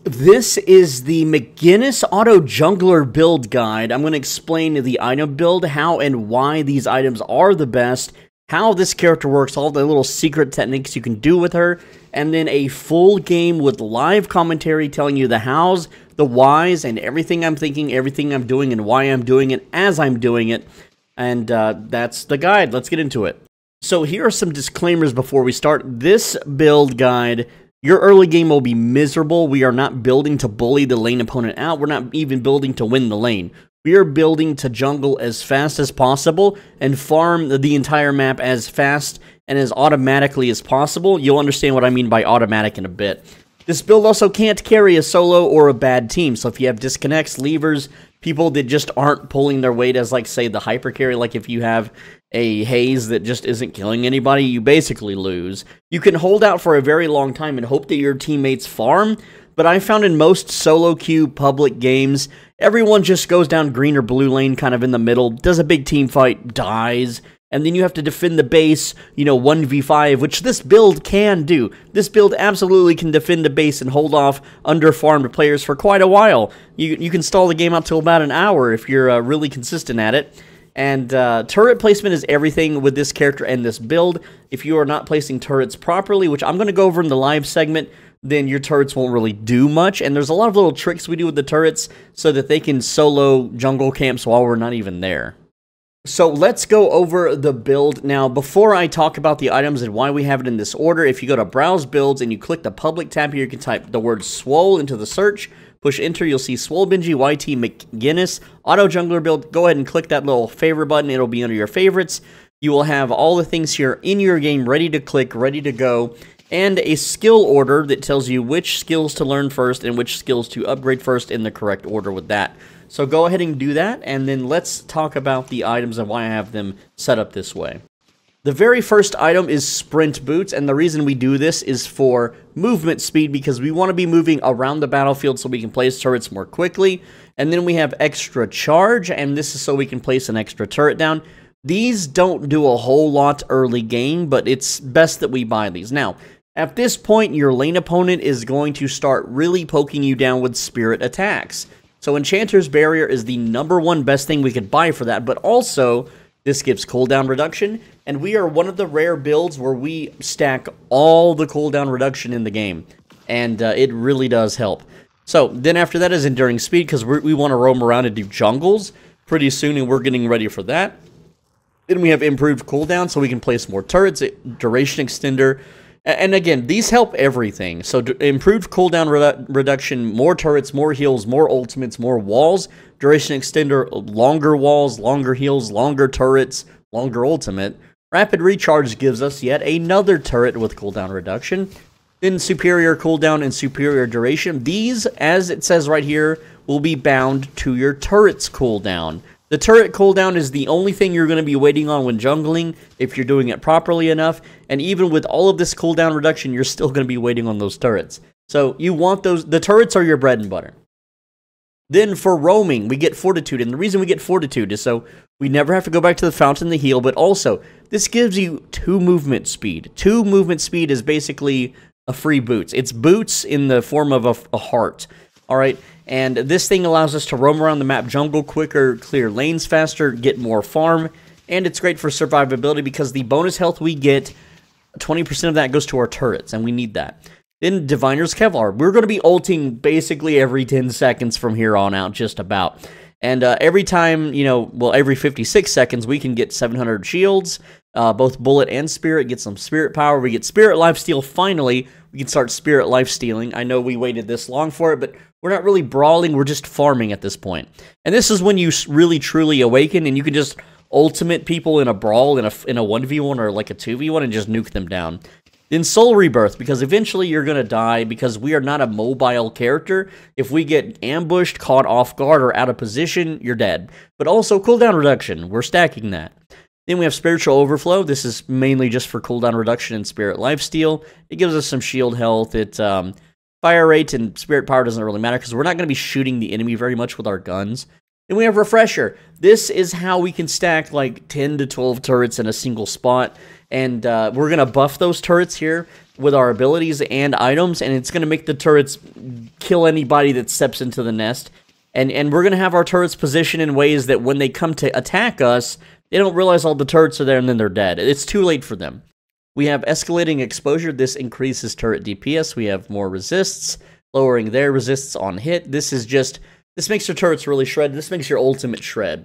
This is the McGinnis Auto Jungler build guide. I'm going to explain the item build, how and why these items are the best, how this character works, all the little secret techniques you can do with her, and then a full game with live commentary telling you the hows, the whys, and everything I'm thinking, everything I'm doing, and why I'm doing it as I'm doing it. And that's the guide. Let's get into it. So here are some disclaimers before we start. This build guide, your early game will be miserable. We are not building to bully the lane opponent out. We're not even building to win the lane. We are building to jungle as fast as possible and farm the entire map as fast and as automatically as possible. You'll understand what I mean by automatic in a bit. This build also can't carry a solo or a bad team. So if you have disconnects, levers, people that just aren't pulling their weight as, like, say, the hyper carry, like if you have a haze that just isn't killing anybody, you basically lose. You can hold out for a very long time and hope that your teammates farm, but I found in most solo queue public games, everyone just goes down green or blue lane kind of in the middle, does a big team fight, dies, and then you have to defend the base, 1v5, which this build can do. This build absolutely can defend the base and hold off underfarmed players for quite a while. You can stall the game out till about an hour if you're really consistent at it. And turret placement is everything with this character and this build. If you are not placing turrets properly, which I'm going to go over in the live segment, then your turrets won't really do much. And there's a lot of little tricks we do with the turrets so that they can solo jungle camps while we're not even there. So let's go over the build. Now, before I talk about the items and why we have it in this order, if you go to Browse Builds and you click the public tab here, you can type the word Swole into the search. Push enter, you'll see Swole Benji YT McGinnis Auto Jungler build. Go ahead and click that little favorite button. It'll be under your favorites. You will have all the things here in your game ready to click, ready to go, and a skill order that tells you which skills to learn first and which skills to upgrade first in the correct order with that. So go ahead and do that, and then let's talk about the items and why I have them set up this way. The very first item is Sprint Boots, and the reason we do this is for movement speed, because we want to be moving around the battlefield so we can place turrets more quickly. And then we have Extra Charge, and this is so we can place an extra turret down. These don't do a whole lot early game, but it's best that we buy these. Now, at this point, your lane opponent is going to start really poking you down with spirit attacks. So Enchanter's Barrier is the #1 best thing we could buy for that, but also this gives cooldown reduction, and we are one of the rare builds where we stack all the cooldown reduction in the game, and it really does help. So then after that is Enduring Speed, because we want to roam around and do jungles pretty soon, and we're getting ready for that. Then we have Improved Cooldown, so we can place more turrets, Duration Extender, and again, these help everything. So improved cooldown reduction, more turrets, more heals, more ultimates, more walls, duration extender, longer walls, longer heals, longer turrets, longer ultimate. Rapid recharge gives us yet another turret with cooldown reduction. Then superior cooldown and superior duration. These, as it says right here, will be bound to your turret's cooldown. The turret cooldown is the only thing you're going to be waiting on when jungling, if you're doing it properly enough, and even with all of this cooldown reduction, you're still going to be waiting on those turrets. So you want those, the turrets are your bread and butter. Then for roaming, we get Fortitude, and the reason we get Fortitude is so we never have to go back to the fountain to heal, but also, this gives you 2 movement speed. 2 movement speed is basically a free boots. It's boots in the form of a heart. Alright, and this thing allows us to roam around the map jungle quicker, clear lanes faster, get more farm, and it's great for survivability because the bonus health we get, 20% of that goes to our turrets, and we need that. Then Diviner's Kevlar. We're going to be ulting basically every 10 seconds from here on out, just about. And every time, every 56 seconds, we can get 700 shields, both bullet and spirit, get some spirit power. We get spirit lifesteal finally. We can start spirit lifestealing. I know we waited this long for it, but we're not really brawling, we're just farming at this point. And this is when you really truly awaken, and you can just ultimate people in a brawl, in a 1v1 or like a 2v1, and just nuke them down. Then Soul Rebirth, because eventually you're going to die, because we are not a mobile character. If we get ambushed, caught off guard, or out of position, you're dead. But also cooldown reduction, we're stacking that. Then we have Spiritual Overflow. This is mainly just for cooldown reduction and Spirit Lifesteal. It gives us some shield health. It fire rate and spirit power doesn't really matter because we're not going to be shooting the enemy very much with our guns. Then we have Refresher. This is how we can stack like 10 to 12 turrets in a single spot. And we're going to buff those turrets here. with our abilities and items, and it's going to make the turrets kill anybody that steps into the nest. And we're going to have our turrets positioned in ways that when they come to attack us, they don't realize all the turrets are there and then they're dead. It's too late for them. We have escalating exposure. This increases turret DPS. We have more resists, lowering their resists on hit. This makes your turrets really shred. This makes your ultimate shred.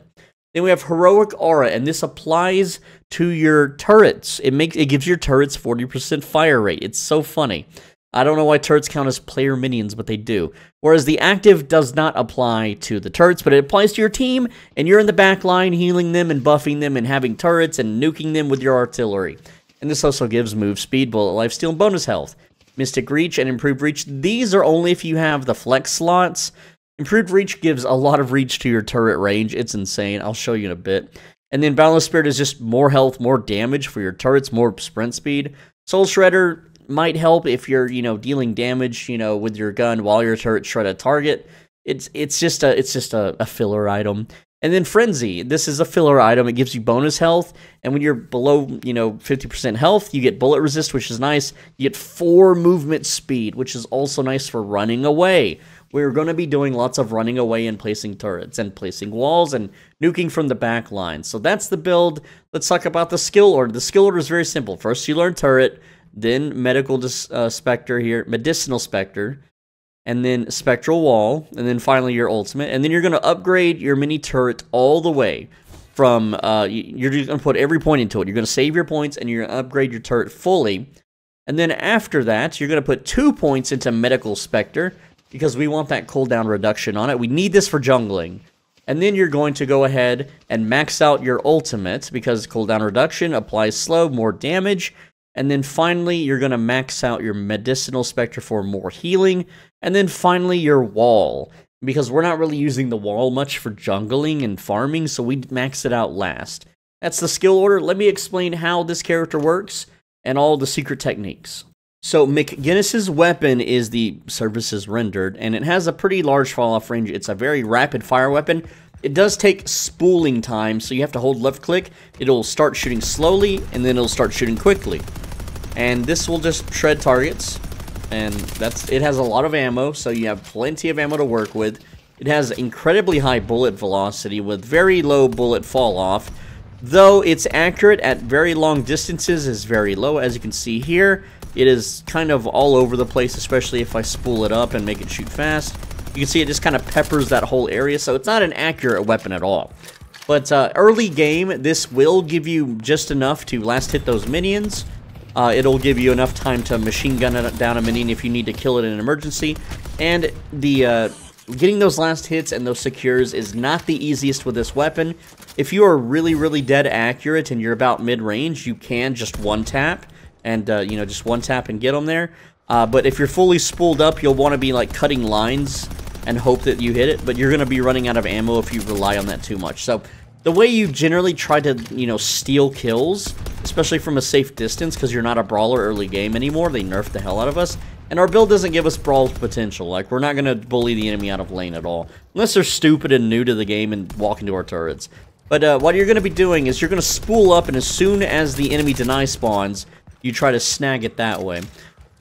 Then we have heroic aura, and this applies to your turrets. It gives your turrets 40% fire rate. It's so funny. I don't know why turrets count as player minions, but they do. Whereas the active does not apply to the turrets, but it applies to your team, and you're in the back line healing them and buffing them and having turrets and nuking them with your artillery. And this also gives move speed, bullet lifesteal, and bonus health. Mystic reach and improved reach. These are only if you have the flex slots. Improved reach gives a lot of reach to your turret range. It's insane. I'll show you in a bit. And then Boundless Spirit is just more health, more damage for your turrets, more sprint speed. Soul Shredder might help if you're, dealing damage, with your gun while your turret shred a target. It's just a filler item. And then Frenzy, this is a filler item. It gives you bonus health, and when you're below, 50% health, you get bullet resist, which is nice. You get 4 movement speed, which is also nice for running away. We're going to be doing lots of running away and placing turrets and placing walls and nuking from the back line. So that's the build. Let's talk about the skill order. The skill order is very simple. First, you learn turret, then Specter here, Medicinal Specter, and then Spectral Wall, and then finally your ultimate. And then you're going to upgrade your mini turret all the way from, you're just going to put every point into it. You're going to save your points, and you're going to upgrade your turret fully. And then after that, you're going to put 2 points into Medical Specter, because we want that cooldown reduction on it. We need this for jungling. And then you're going to go ahead and max out your ultimate, because cooldown reduction applies slow, more damage. And then finally, you're going to max out your Medicinal Specter for more healing. And then finally, your wall, because we're not really using the wall much for jungling and farming, so we max it out last. That's the skill order. Let me explain how this character works and all the secret techniques. So McGinnis's weapon is the Services Rendered, and it has a pretty large fall-off range. It's a very rapid-fire weapon. It does take spooling time, so you have to hold left-click. It'll start shooting slowly, and then it'll start shooting quickly. And this will just shred targets, and it has a lot of ammo, so you have plenty of ammo to work with. It has incredibly high bullet velocity with very low bullet fall-off, though it's accurate at very long distances is very low, as you can see here. It is kind of all over the place, especially if I spool it up and make it shoot fast. You can see it just kind of peppers that whole area, so it's not an accurate weapon at all. But early game, this will give you just enough to last hit those minions. It'll give you enough time to machine gun down a minion if you need to kill it in an emergency. And the getting those last hits and those secures is not the easiest with this weapon. If you are really, really dead accurate and you're about mid-range, you can just one-tap. And, just one tap and get them there. But if you're fully spooled up, you'll want to be, like, cutting lines and hope that you hit it. But you're going to be running out of ammo if you rely on that too much. So, the way you generally try to, steal kills, especially from a safe distance, because you're not a brawler early game anymore. They nerfed the hell out of us. And our build doesn't give us brawl potential. Like, we're not going to bully the enemy out of lane at all. Unless they're stupid and new to the game and walk into our turrets. But what you're going to be doing is you're going to spool up, and as soon as the enemy deny spawns, you try to snag it that way.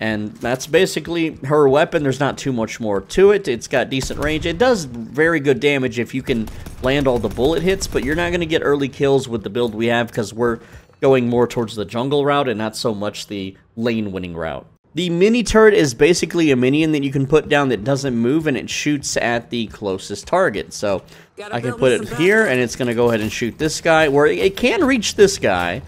And that's basically her weapon. There's not too much more to it. It's got decent range. It does very good damage if you can land all the bullet hits, but you're not going to get early kills with the build we have because we're going more towards the jungle route and not so much the lane winning route. The mini turret is basically a minion that you can put down that doesn't move, and it shoots at the closest target. So I can put it here, and it's going to go ahead and shoot this guy, where it can reach this guy.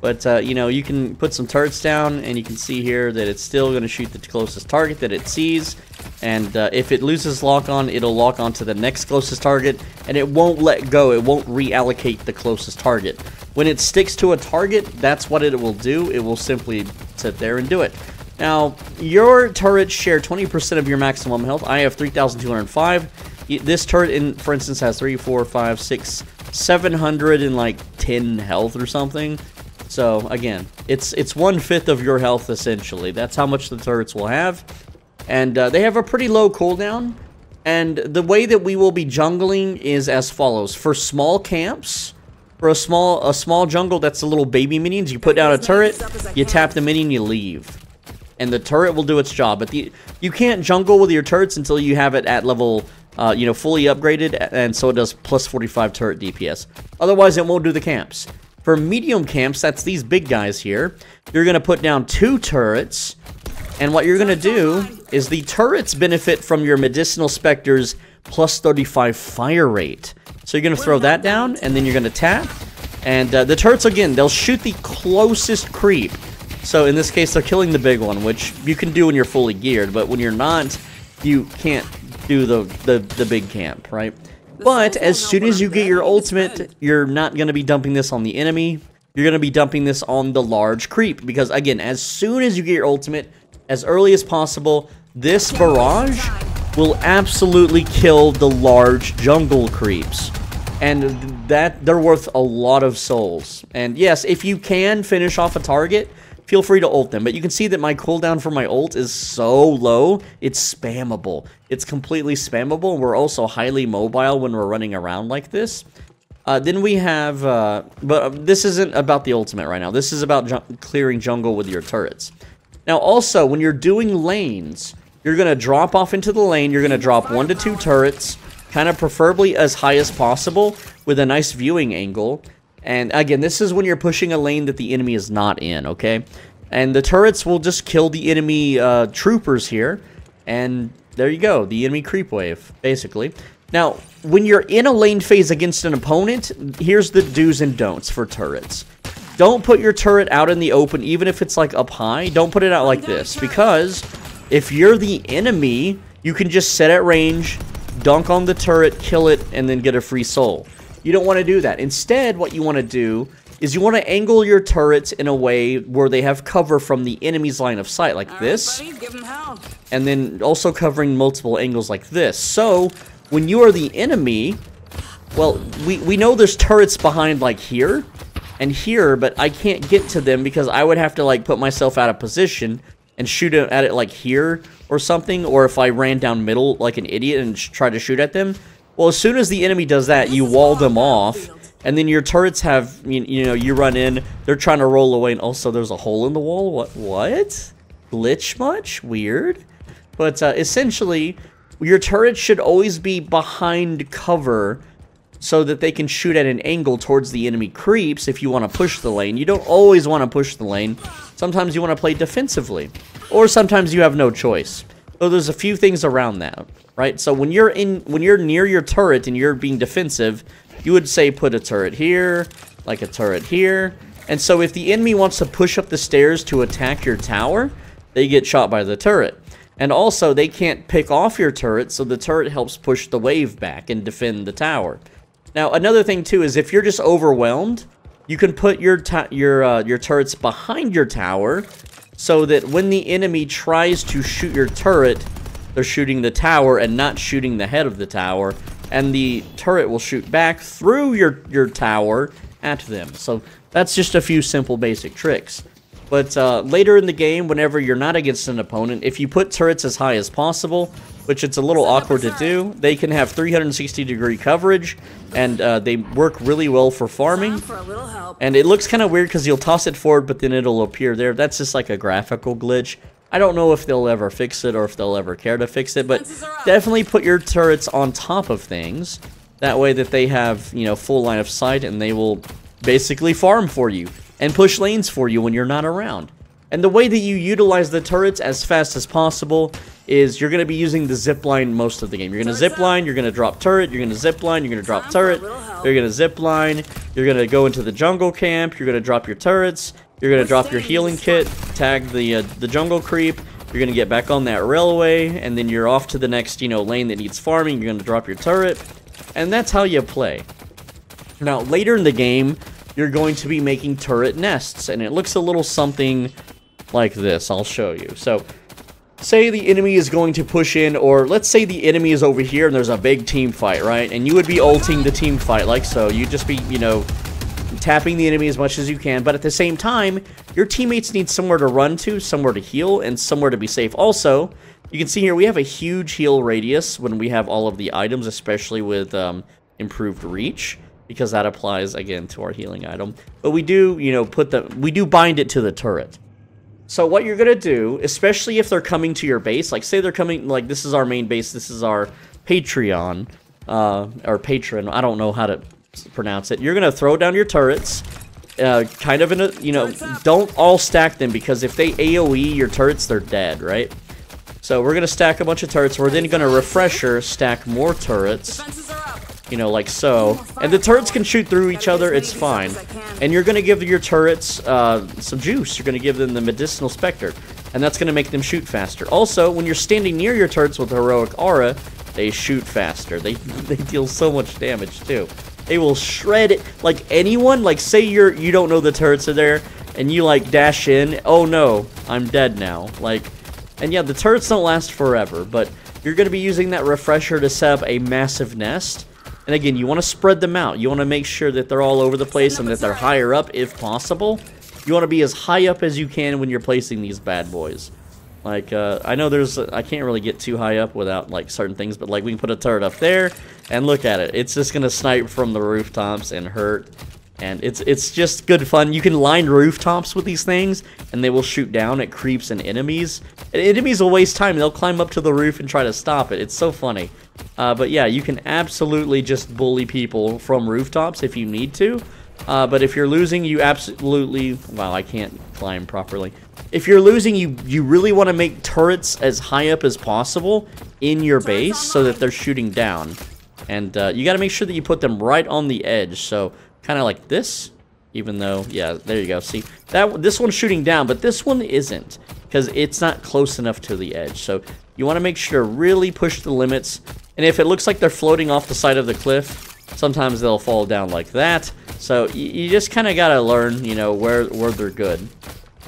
But, you can put some turrets down, and you can see here that it's still going to shoot the closest target that it sees. And if it loses lock-on, it'll lock on to the next closest target, and it won't let go. It won't reallocate the closest target. When it sticks to a target, that's what it will do. It will simply sit there and do it. Now, your turrets share 20% of your maximum health. I have 3,205. This turret, for instance, has 3, 4, 5, 6, 710 health or something. So, again, it's 1/5 of your health, essentially. That's how much the turrets will have. And they have a pretty low cooldown. And the way that we will be jungling is as follows. For small camps, for a small jungle that's a little baby minions, you put down a turret, you tap the minion, you leave. and the turret will do its job. But you can't jungle with your turrets until you have it at level, you know, fully upgraded, and so it does plus 45 turret DPS. Otherwise, it won't do the camps. For medium camps, that's these big guys here. You're going to put down 2 turrets, and what you're going to do is the turrets benefit from your Medicinal Specter's plus 35 fire rate. So you're going to throw that down, and then you're going to tap. And the turrets, again, they'll shoot the closest creep. So in this case, they're killing the big one, which you can do when you're fully geared. But when you're not, you can't do the big camp, right? But as soon as you get your ultimate, you're not going to be dumping this on the enemy. You're going to be dumping this on the large creep. Because, again, as soon as you get your ultimate, as early as possible, this barrage will absolutely kill the large jungle creeps. And that they're worth a lot of souls. And yes, if you can finish off a target, feel free to ult them. But you can see that my cooldown for my ult is so low, it's spammable. It's completely spammable, and we're also highly mobile when we're running around like this. Then we have, but this isn't about the ultimate right now. This is about clearing jungle with your turrets. Now also, when you're doing lanes, you're going to drop off into the lane, you're going to drop 1 to 2 turrets, kind of preferably as high as possible with a nice viewing angle. And again, this is when you're pushing a lane that the enemy is not in, okay? And the turrets will just kill the enemy troopers here. And there you go, the enemy creep wave, basically. Now, when you're in a lane phase against an opponent, here's the do's and don'ts for turrets. Don't put your turret out in the open, even if it's like up high. Don't put it out like this, because if you're the enemy, you can just set at range, dunk on the turret, kill it, and then get a free soul. You don't want to do that. Instead, what you want to do is you want to angle your turrets in a way where they have cover from the enemy's line of sight, like this. And then also covering multiple angles like this. So, when you are the enemy, well, we know there's turrets behind, like, here and here, but I can't get to them because I would have to, like, put myself out of position and shoot at it, like, here or something. Or if I ran down middle like an idiot and try to shoot at them. Well, as soon as the enemy does that, you wall them off, and then your turrets have, you know, you run in, they're trying to roll away, and also there's a hole in the wall. What? Glitch much? Weird. But essentially, your turrets should always be behind cover so that they can shoot at an angle towards the enemy creeps if you want to push the lane. You don't always want to push the lane. Sometimes you want to play defensively, or sometimes you have no choice. So there's a few things around that, right? So when you're near your turret and you're being defensive, you would say put a turret here, like a turret here. And so if the enemy wants to push up the stairs to attack your tower, they get shot by the turret. And also they can't pick off your turret, so the turret helps push the wave back and defend the tower. Now another thing too is if you're just overwhelmed, you can put your turrets behind your tower, so that when the enemy tries to shoot your turret, they're shooting the tower and not shooting the head of the tower. And the turret will shoot back through your tower at them. So that's just a few simple basic tricks. But later in the game, whenever you're not against an opponent, if you put turrets as high as possible, which it's a little awkward to do, they can have 360-degree coverage, and they work really well for farming. And it looks kind of weird because you'll toss it forward, but then it'll appear there. That's just like a graphical glitch. I don't know if they'll ever fix it or if they'll ever care to fix it, but definitely put your turrets on top of things. That way that they have, you know, full line of sight, and they will basically farm for you and push lanes for you when you're not around. And the way that you utilize the turrets as fast as possible is you're going to be using the zip line most of the game. You're going to zip line, you're going to drop turret, you're going to zip line, you're going to drop turret, you're going to zip line, you're going to go into the jungle camp, you're going to drop your turrets, you're going to drop your healing kit, tag the jungle creep, you're going to get back on that railway, and then you're off to the next, you know, lane that needs farming, you're going to drop your turret, and that's how you play. Now, later in the game, you're going to be making turret nests, and it looks a little something like this. I'll show you. So, say the enemy is going to push in, or let's say the enemy is over here and there's a big team fight, right? And you would be ulting the team fight like so. You'd just be, you know, tapping the enemy as much as you can, but at the same time, your teammates need somewhere to run to, somewhere to heal, and somewhere to be safe. Also, you can see here we have a huge heal radius when we have all of the items, especially with improved reach, because that applies again to our healing item. But we do, you know, we do bind it to the turret. So what you're gonna do, especially if they're coming to your base, like say they're coming, like this is our main base, this is our Patreon, or patron, I don't know how to pronounce it. You're gonna throw down your turrets, kind of in a, you know, don't all stack them, because if they AoE your turrets, they're dead, right? So we're gonna stack a bunch of turrets, we're then gonna refresher, stack more turrets, you know, like so. And the turrets can shoot through each other, it's fine. And you're gonna give your turrets some juice. You're gonna give them the Medicinal Specter, and that's gonna make them shoot faster. Also, when you're standing near your turrets with Heroic Aura, they shoot faster. They deal so much damage too. They will shred it. Like anyone, like say you don't know the turrets are there, and you like dash in, oh no, I'm dead now. Like, and yeah, the turrets don't last forever, but you're gonna be using that refresher to set up a massive nest. And again, you want to spread them out. You want to make sure that they're all over the place and that they're higher up if possible. You want to be as high up as you can when you're placing these bad boys. Like, I know I can't really get too high up without, like, certain things, but, like, we can put a turret up there, and look at it. It's just going to snipe from the rooftops and hurt. And it's just good fun. You can line rooftops with these things, and they will shoot down at creeps and enemies. And enemies will waste time. They'll climb up to the roof and try to stop it. It's so funny. But yeah, you can absolutely just bully people from rooftops if you need to. But if you're losing, you absolutely... Wow, I can't climb properly. If you're losing, you really want to make turrets as high up as possible in your base so that they're shooting down. And you got to make sure that you put them right on the edge. So kind of like this, even though, yeah, there you go. See, this one's shooting down, but this one isn't, because it's not close enough to the edge. So you want to make sure to really push the limits. And if it looks like they're floating off the side of the cliff, sometimes they'll fall down like that. So you just kind of got to learn, you know, where they're good.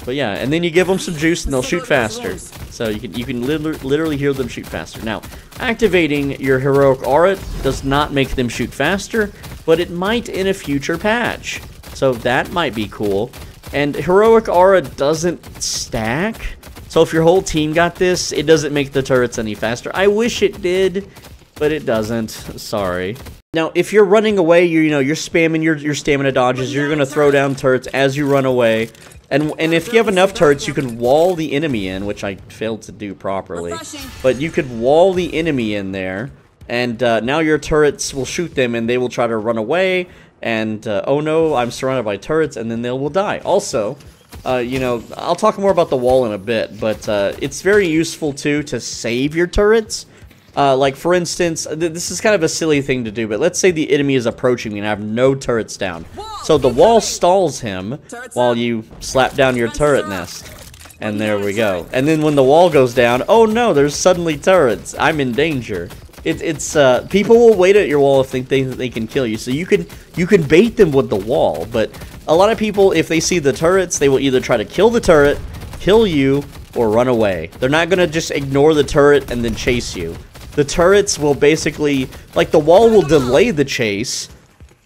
But yeah, and then you give them some juice and they'll shoot faster. So you can literally hear them shoot faster. Now, activating your Heroic Aura does not make them shoot faster, but it might in a future patch. So that might be cool. And Heroic Aura doesn't stack. So if your whole team got this, it doesn't make the turrets any faster. I wish it did, but it doesn't. Sorry. Now, if you're running away, you're spamming your stamina dodges. You're gonna throw down turrets as you run away. And if you have enough turrets, you can wall the enemy in, which I failed to do properly. But you could wall the enemy in there, and now your turrets will shoot them, and they will try to run away. And oh no, I'm surrounded by turrets, and then they will die. Also, I'll talk more about the wall in a bit, but it's very useful too to save your turrets. Like for instance, this is kind of a silly thing to do, but let's say the enemy is approaching me and I have no turrets down. So the wall stalls him while you slap down your turret nest. And there we go. And then when the wall goes down, oh no, there's suddenly turrets. I'm in danger. It's people will wait at your wall if they think they can kill you. So you can bait them with the wall, but a lot of people, if they see the turrets, they will either try to kill the turret, kill you, or run away. They're not gonna just ignore the turret and then chase you. The turrets will basically, like the wall will delay the chase,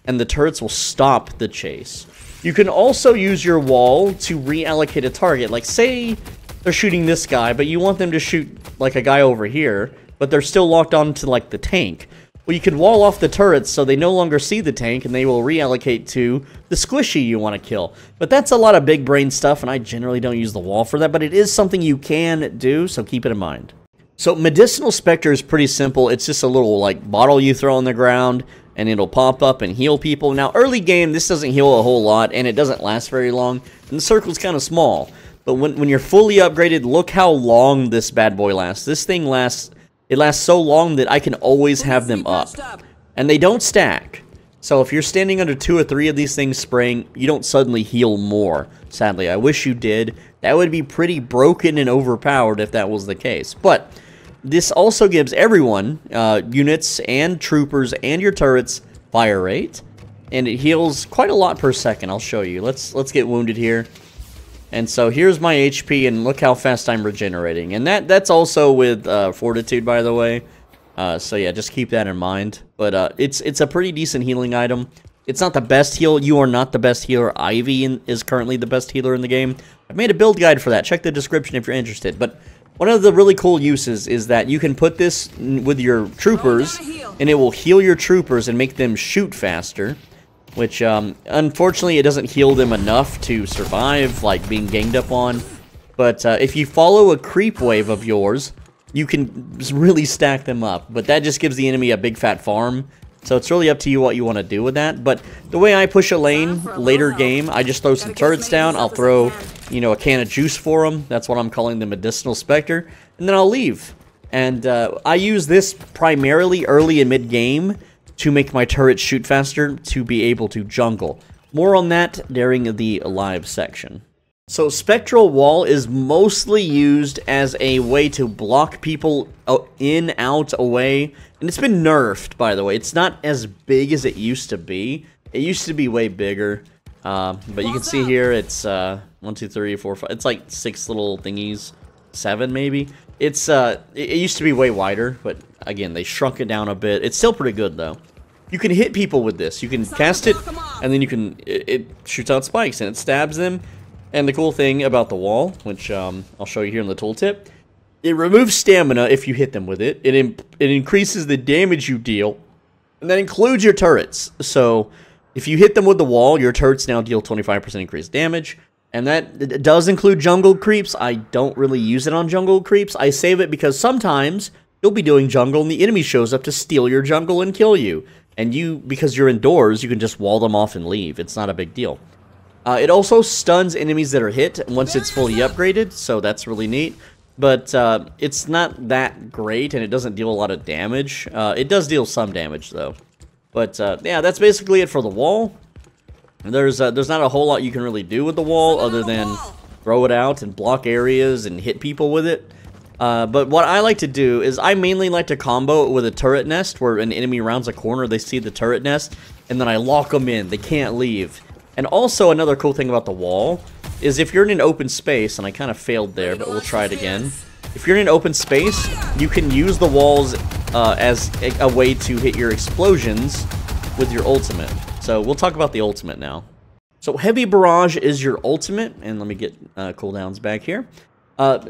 and the turrets will stop the chase. You can also use your wall to reallocate a target. Like say they're shooting this guy, but you want them to shoot like a guy over here, but they're still locked onto like the tank. Well, you can wall off the turrets so they no longer see the tank, and they will reallocate to the squishy you want to kill. But that's a lot of big brain stuff, and I generally don't use the wall for that, but it is something you can do, so keep it in mind. So Medicinal Specter is pretty simple. It's just a little like bottle you throw on the ground and it'll pop up and heal people. Now early game this doesn't heal a whole lot and it doesn't last very long and the circle's kind of small. But when you're fully upgraded, look how long this bad boy lasts. This thing lasts so long that I can always have them up. And they don't stack. So if you're standing under 2 or 3 of these things spraying, you don't suddenly heal more. Sadly, I wish you did. That would be pretty broken and overpowered if that was the case. But this also gives everyone, units and troopers and your turrets, fire rate. And it heals quite a lot per second. I'll show you. Let's get wounded here. And so here's my HP, and look how fast I'm regenerating. And that's also with Fortitude, by the way. So yeah, just keep that in mind. But it's a pretty decent healing item. It's not the best heal. You are not the best healer. Ivy is currently the best healer in the game. I've made a build guide for that. Check the description if you're interested. But one of the really cool uses is that you can put this with your troopers, and it will heal your troopers and make them shoot faster. Which, unfortunately, it doesn't heal them enough to survive, like being ganged up on. But if you follow a creep wave of yours, you can really stack them up. But that just gives the enemy a big fat farm. So it's really up to you what you want to do with that. But the way I push a lane later game, I just throw some turrets down. I'll throw, you know, a can of juice for them. That's what I'm calling the Medicinal Specter. And then I'll leave. And I use this primarily early and mid-game to make my turrets shoot faster to be able to jungle. More on that during the live section. So Spectral Wall is mostly used as a way to block people in, out, away. And it's been nerfed, by the way. It's not as big as it used to be. It used to be way bigger. But you can see here it's 1, 2, 3, 4, 5. It's like 6 little thingies. 7 maybe. It's it used to be way wider, but again, they shrunk it down a bit. It's still pretty good though. You can hit people with this. You can cast it, and then you can it shoots out spikes and it stabs them. And the cool thing about the wall, which I'll show you here in the tooltip, it removes stamina if you hit them with it. It increases the damage you deal, and that includes your turrets. So if you hit them with the wall, your turrets now deal 25% increased damage. And that does include jungle creeps. I don't really use it on jungle creeps. I save it because sometimes you'll be doing jungle and the enemy shows up to steal your jungle and kill you. And you, because you're indoors, you can just wall them off and leave. It's not a big deal. It also stuns enemies that are hit once it's fully upgraded, so that's really neat. But it's not that great, and it doesn't deal a lot of damage. It does deal some damage, though. But yeah, that's basically it for the wall. There's not a whole lot you can really do with the wall other than throw it out and block areas and hit people with it. But what I like to do is I mainly like to combo it with a turret nest where an enemy rounds a corner, they see the turret nest, and then I lock them in. They can't leave. And also another cool thing about the wall is if you're in an open space, and I kind of failed there, but we'll try it again. If you're in an open space, you can use the walls as a way to hit your explosions with your ultimate. So we'll talk about the ultimate now. So Heavy Barrage is your ultimate, and let me get cooldowns back here.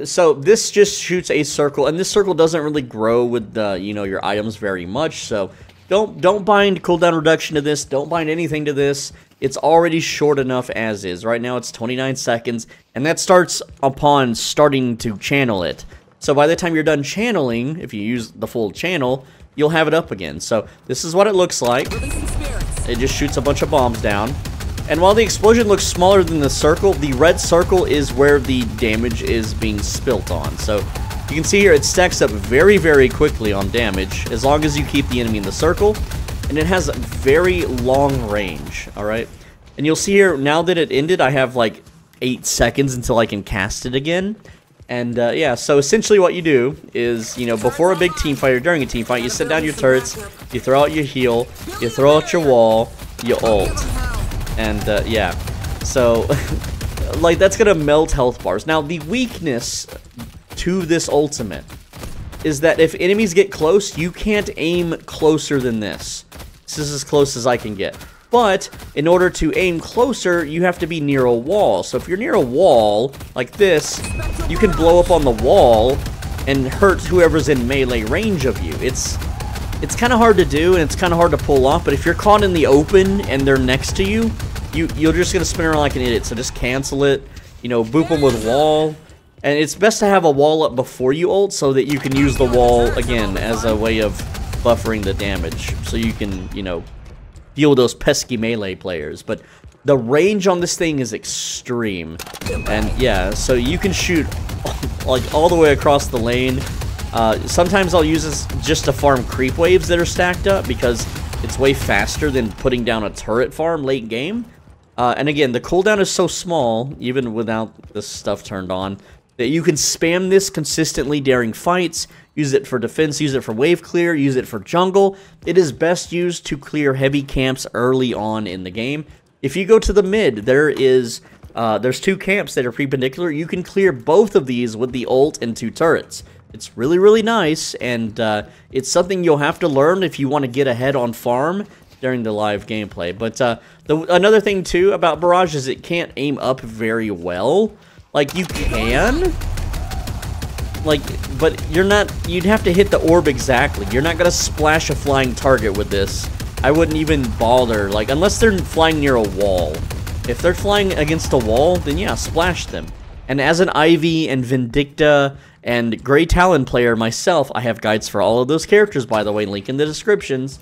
So this just shoots a circle, and this circle doesn't really grow with you know, your items very much. So don't bind cooldown reduction to this. Don't bind anything to this. It's already short enough as is. Right now it's 29 seconds, and that starts upon starting to channel it. So by the time you're done channeling, if you use the full channel, you'll have it up again. So this is what it looks like. It just shoots a bunch of bombs down. And while the explosion looks smaller than the circle, the red circle is where the damage is being spilt on. So you can see here it stacks up very, very quickly on damage as long as you keep the enemy in the circle. And it has very long range, alright? And you'll see here, now that it ended, I have like 8 seconds until I can cast it again. And yeah, so essentially what you do is, you know, before a big team fight or during a team fight, you set down your turrets, you throw out your heal, you throw out your wall, you ult. And yeah, so like that's gonna melt health bars. Now the weakness to this ultimate is that if enemies get close, you can't aim closer than this. This is as close as I can get. But in order to aim closer, you have to be near a wall. So if you're near a wall, like this, you can blow up on the wall and hurt whoever's in melee range of you. It's kind of hard to do, and it's kind of hard to pull off, but if you're caught in the open and they're next to you, you're just going to spin around like an idiot. So just cancel it, you know, boop them with wall. And it's best to have a wall up before you ult so that you can use the wall, again, as a way of buffering the damage. So you can, you know, deal with those pesky melee players. But the range on this thing is extreme. And yeah, so you can shoot like all the way across the lane. Sometimes I'll use this just to farm creep waves that are stacked up because it's way faster than putting down a turret farm late game. And again, the cooldown is so small, even without this stuff turned on, that you can spam this consistently during fights, use it for defense, use it for wave clear, use it for jungle. It is best used to clear heavy camps early on in the game. If you go to the mid, there's 2 camps that are perpendicular. You can clear both of these with the ult and 2 turrets. It's really, really nice, and it's something you'll have to learn if you want to get ahead on farm during the live gameplay. But another thing, too, about Barrage is it can't aim up very well. Like, you can, like, but you'd have to hit the orb exactly. You're not going to splash a flying target with this. I wouldn't even bother, like, unless they're flying near a wall. If they're flying against a wall, then yeah, splash them. And as an Ivy and Vindicta and Grey Talon player myself, I have guides for all of those characters, by the way, link in the descriptions.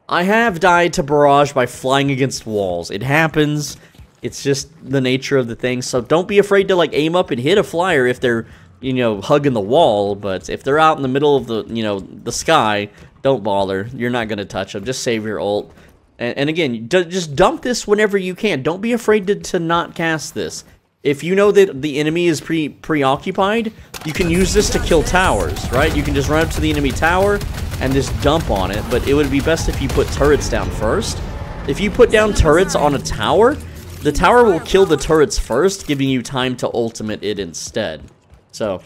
I have died to Barrage by flying against walls. It happens. It's just the nature of the thing. So don't be afraid to like aim up and hit a flyer if they're, you know, hugging the wall. But if they're out in the middle of the, you know, the sky, don't bother. You're not going to touch them. Just save your ult. And again, just dump this whenever you can. Don't be afraid to not cast this. If you know that the enemy is preoccupied, you can use this to kill towers, right? You can just run up to the enemy tower and just dump on it, but it would be best if you put turrets down first. If you put down turrets on a tower, the tower will kill the turrets first, giving you time to ultimate it instead. So,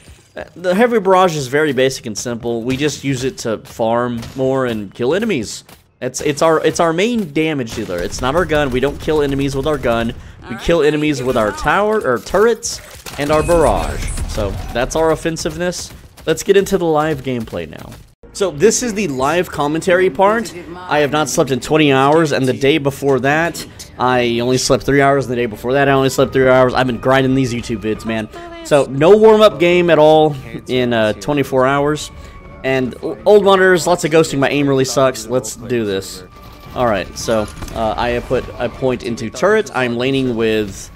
the Heavy Barrage is very basic and simple. We just use it to farm more and kill enemies. It's our main damage dealer. It's not our gun. We don't kill enemies with our gun. We kill enemies with our tower or turrets and our barrage. So that's our offensiveness. Let's get into the live gameplay now. So this is the live commentary part. I have not slept in 20 hours, and the day before that, I only slept 3 hours. And the day before that, I only slept 3 hours. I've been grinding these YouTube vids, man. So no warm-up game at all in 24 hours. And old monitors, lots of ghosting. My aim really sucks. Let's do this. Alright, so I have put a point into turret. I'm laning with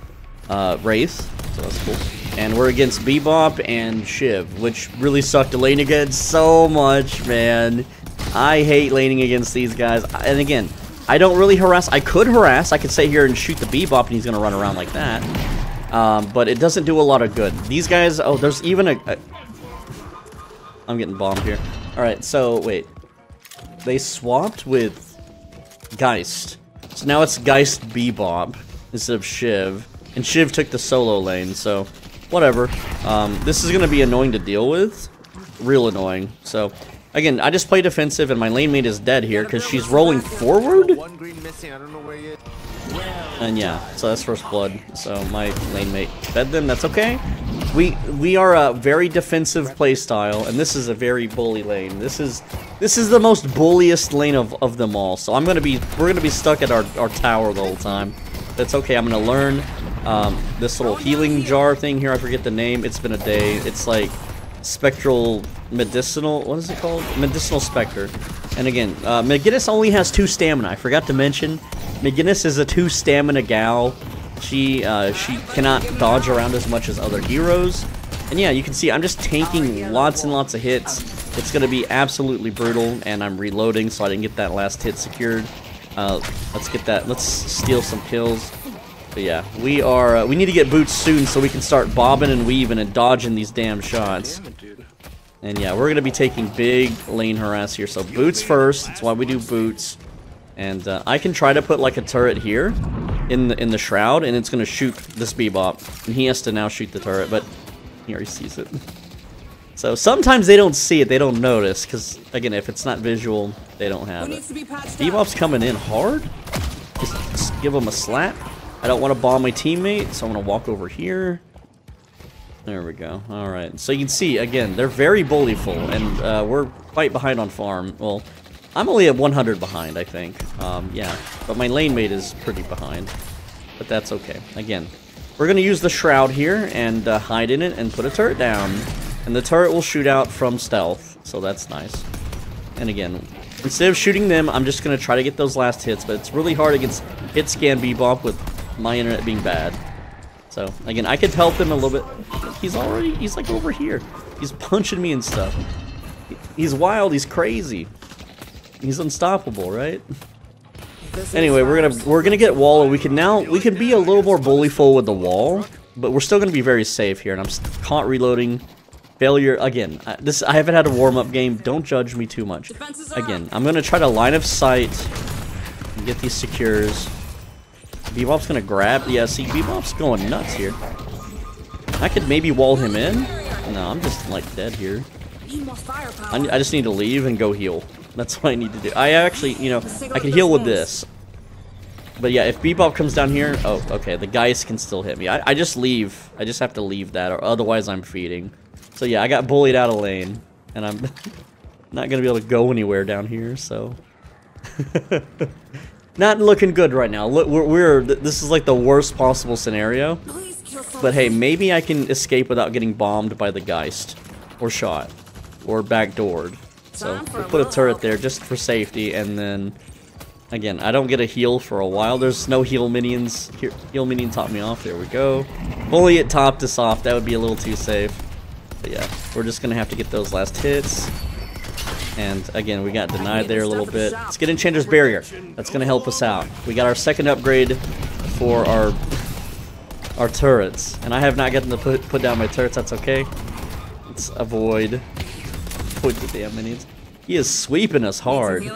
Wraith, so that's cool. And we're against Bebop and Shiv, which really suck to lane against so much, man. I hate laning against these guys. And again, I don't really harass. I could harass. I could sit here and shoot the Bebop and he's going to run around like that. But it doesn't do a lot of good. These guys, oh, there's even a I'm getting bombed here. Alright, so, wait. They swapped with Geist. So now it's Geist Bebop instead of Shiv. And Shiv took the solo lane, so whatever. This is going to be annoying to deal with. Real annoying. So, again, I just play defensive and my lane mate is dead here because she's rolling forward. And yeah, so that's first blood. So my lane mate fed them. That's okay. We are a very defensive playstyle, and this is a very bully lane. This is the most bulliest lane of them all. So we're gonna be stuck at our tower the whole time. That's okay. I'm gonna learn this little healing jar thing here. I forget the name. It's been a day. It's like Spectral Medicinal. What is it called? Medicinal Specter. And again, McGinnis only has 2 stamina. I forgot to mention, McGinnis is a 2 stamina gal. She cannot dodge around as much as other heroes. And yeah, you can see I'm just tanking lots and lots of hits. It's going to be absolutely brutal, and I'm reloading so I didn't get that last hit secured. Let's get that. Let's steal some kills. But yeah, we need to get boots soon so we can start bobbing and weaving and dodging these damn shots. And yeah, we're going to be taking big lane harass here. So boots first. That's why we do boots. And I can try to put like a turret here in the shroud, and it's going to shoot this Bebop. And he has to now shoot the turret, but he already sees it. So sometimes they don't see it, they don't notice, because again, if it's not visual, they don't have it. Bebop's coming in hard. Just give him a slap. I don't want to bomb my teammate, so I'm going to walk over here. There we go. Alright, so you can see, again, they're very bullyful, and we're quite behind on farm. Well, I'm only at 100 behind, I think. Yeah, but my lane mate is pretty behind. But that's okay. Again, we're going to use the shroud here and hide in it and put a turret down. And the turret will shoot out from stealth, so that's nice. And again, instead of shooting them, I'm just going to try to get those last hits, but it's really hard against hit scan Bebop with my internet being bad. So, again, I could help him a little bit. He's like over here. He's punching me and stuff. He's wild, he's crazy. He's unstoppable, right? Anyway, we're gonna get wall. We can be a little more bullyful with the wall, but we're still gonna be very safe here. And I'm caught reloading. Failure again. I haven't had a warm-up game. Don't judge me too much. Again, I'm gonna try to line of sight and get these secures. Bebop's gonna grab. Yeah, see, Bebop's going nuts here. I could maybe wall him in. No, I'm just like dead here. I just need to leave and go heal. That's what I need to do. I actually, you know, I can heal with this. But yeah, if Bebop comes down here, oh, okay, the Geist can still hit me. I just leave. I just have to leave that, or otherwise I'm feeding. So yeah, I got bullied out of lane, and I'm not gonna be able to go anywhere down here. So not looking good right now. Look, this is like the worst possible scenario. But hey, maybe I can escape without getting bombed by the Geist. Or shot. Or backdoored. So we'll put a turret there just for safety, and then... Again, I don't get a heal for a while. There's no heal minions. Heal minion topped me off. There we go. If only it topped us off. That would be a little too safe. But yeah, we're just going to have to get those last hits. And again, we got denied there a little bit. Let's get Enchanter's Barrier. That's going to help us out. We got our second upgrade for our turrets. And I have not gotten to put down my turrets. That's okay. Let's avoid the damn minions. He is sweeping us hard.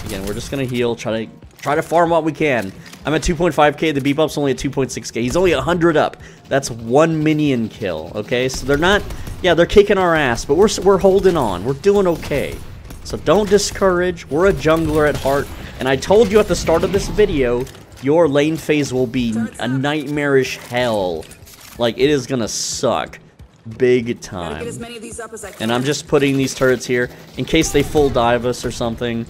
Again, we're just gonna heal, try to farm what we can. I'm at 2.5k, the Bebop's only at 2.6k. He's only 100 up. That's 1 minion kill, okay? So they're not, yeah, they're kicking our ass, but we're holding on. We're doing okay. So don't discourage. We're a jungler at heart. And I told you at the start of this video, your lane phase will be a nightmarish hell. Like, it is gonna suck. Big time. And I'm just putting these turrets here in case they full dive us or something.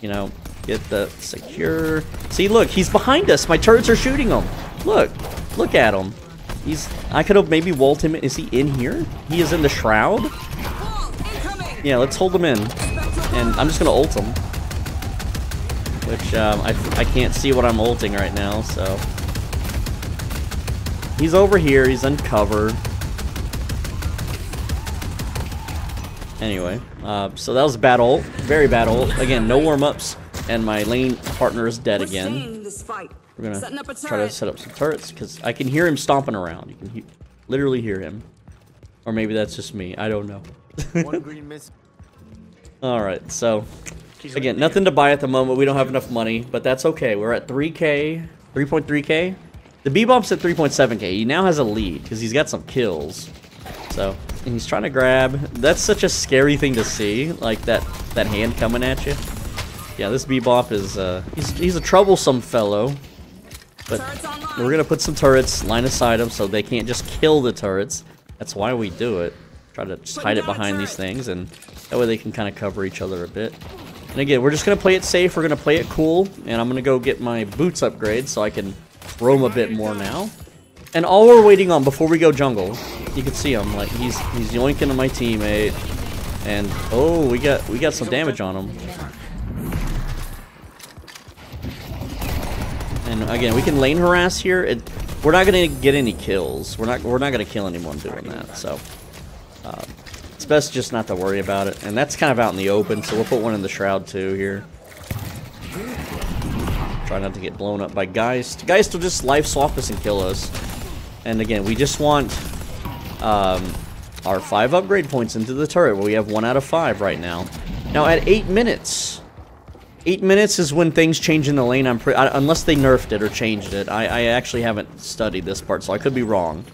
You know, get the secure. See, look, he's behind us. My turrets are shooting him. Look at him. I could have maybe walled him. Is he in here? He is in the shroud. Yeah, let's hold him in. And I'm just gonna ult him. Which I can't see what I'm ulting right now. So he's over here. He's uncovered. Anyway, so that was a bad ult. Very bad ult. Again, no warm-ups, and my lane partner is dead again. We're gonna try to set up some turrets, because I can hear him stomping around. You can literally hear him. Or maybe that's just me. I don't know. Alright, so, again, nothing to buy at the moment. We don't have enough money, but that's okay. We're at 3k, 3.3k. The Bebop's at 3.7k. He now has a lead, because he's got some kills. So... And he's trying to grab. That's such a scary thing to see, like that hand coming at you. Yeah, this Bebop is he's a troublesome fellow. But we're gonna put some turrets, line aside them so they can't just kill the turrets. That's why we do it. Try to just hide it behind these things, and that way they can kind of cover each other a bit. And again, we're just gonna play it safe. We're gonna play it cool, and I'm gonna go get my boots upgrade so I can roam a bit more now. And all we're waiting on before we go jungle, you can see him, like he's yoinking at my teammate, and oh, we got some damage on him. And again, we can lane harass here. We're not gonna get any kills. We're not gonna kill anyone doing that. So it's best just not to worry about it. And that's kind of out in the open, so we'll put one in the shroud too here. Try not to get blown up by Geist. Geist will just life swap us and kill us. And again, we just want our 5 upgrade points into the turret. Well, we have 1 out of 5 right now. Now at 8 minutes. 8 minutes is when things change in the lane. Unless they nerfed it or changed it. I actually haven't studied this part, so I could be wrong.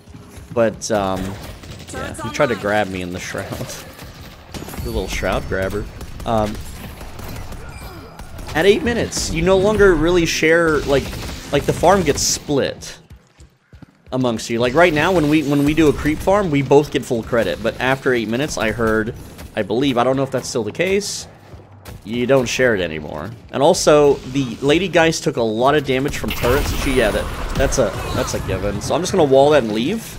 But yeah, he tried to grab me in the shroud. The little shroud grabber. At 8 minutes, you no longer really share, like the farm gets split amongst you. Like right now, when we do a creep farm, we both get full credit. But after 8 minutes, I believe, I don't know if that's still the case, you don't share it anymore. And also, the Lady Geist took a lot of damage from turrets. That's a given. So I'm just gonna wall that and leave.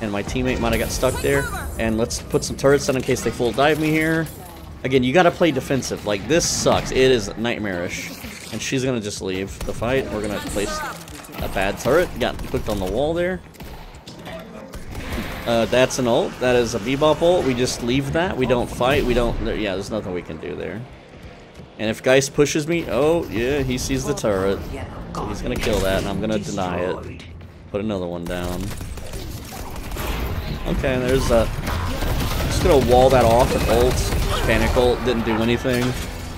And my teammate might have got stuck there. And let's put some turrets in case they full dive me here. Again, you gotta play defensive. Like, this sucks. It is nightmarish. And she's gonna just leave the fight. We're gonna place a bad turret. Got clicked on the wall there. That's an ult. That is a Bebop ult. We just leave that. We don't fight. We don't... Yeah, there's nothing we can do there. And if Geist pushes me... Oh, yeah, he sees the turret. So he's gonna kill that, and I'm gonna deny it. Put another one down. Okay, there's a... Just gonna wall that off with ult. Panic ult. Didn't do anything.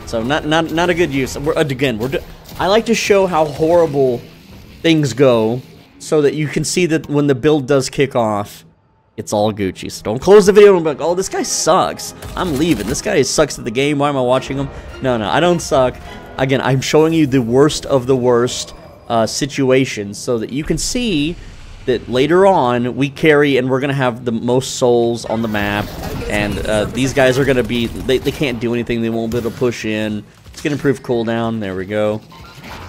So not a good use. I like to show how horrible things go so that you can see that when the build does kick off, it's all Gucci. So don't close the video and be like, oh, this guy sucks. I'm leaving. This guy sucks at the game. Why am I watching him? No, I don't suck. Again, I'm showing you the worst of the worst situations so that you can see that later on we carry and we're going to have the most souls on the map. And these guys are going to be... They can't do anything. They won't be able to push in. It's going to improve cooldown. There we go.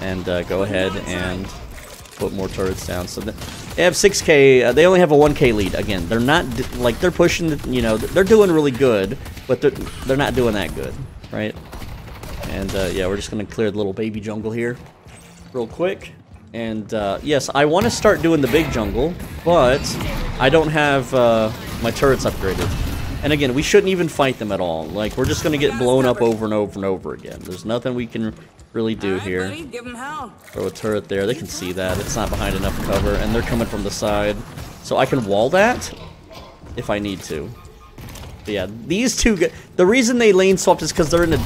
And go ahead and put more turrets down. So They have 6K. They only have a 1K lead. Again, they're not like they're pushing. You know, they're doing really good, but they're not doing that good, right? And yeah, we're just gonna clear the little baby jungle here, real quick. And yes, I want to start doing the big jungle, but I don't have my turrets upgraded. And again, we shouldn't even fight them at all. Like, we're just gonna get blown up over and over and over again. There's nothing we can really do here. Throw a turret there. They can see that. It's not behind enough cover, and they're coming from the side. So I can wall that if I need to. But yeah, these two... The reason they lane swapped is because they're in a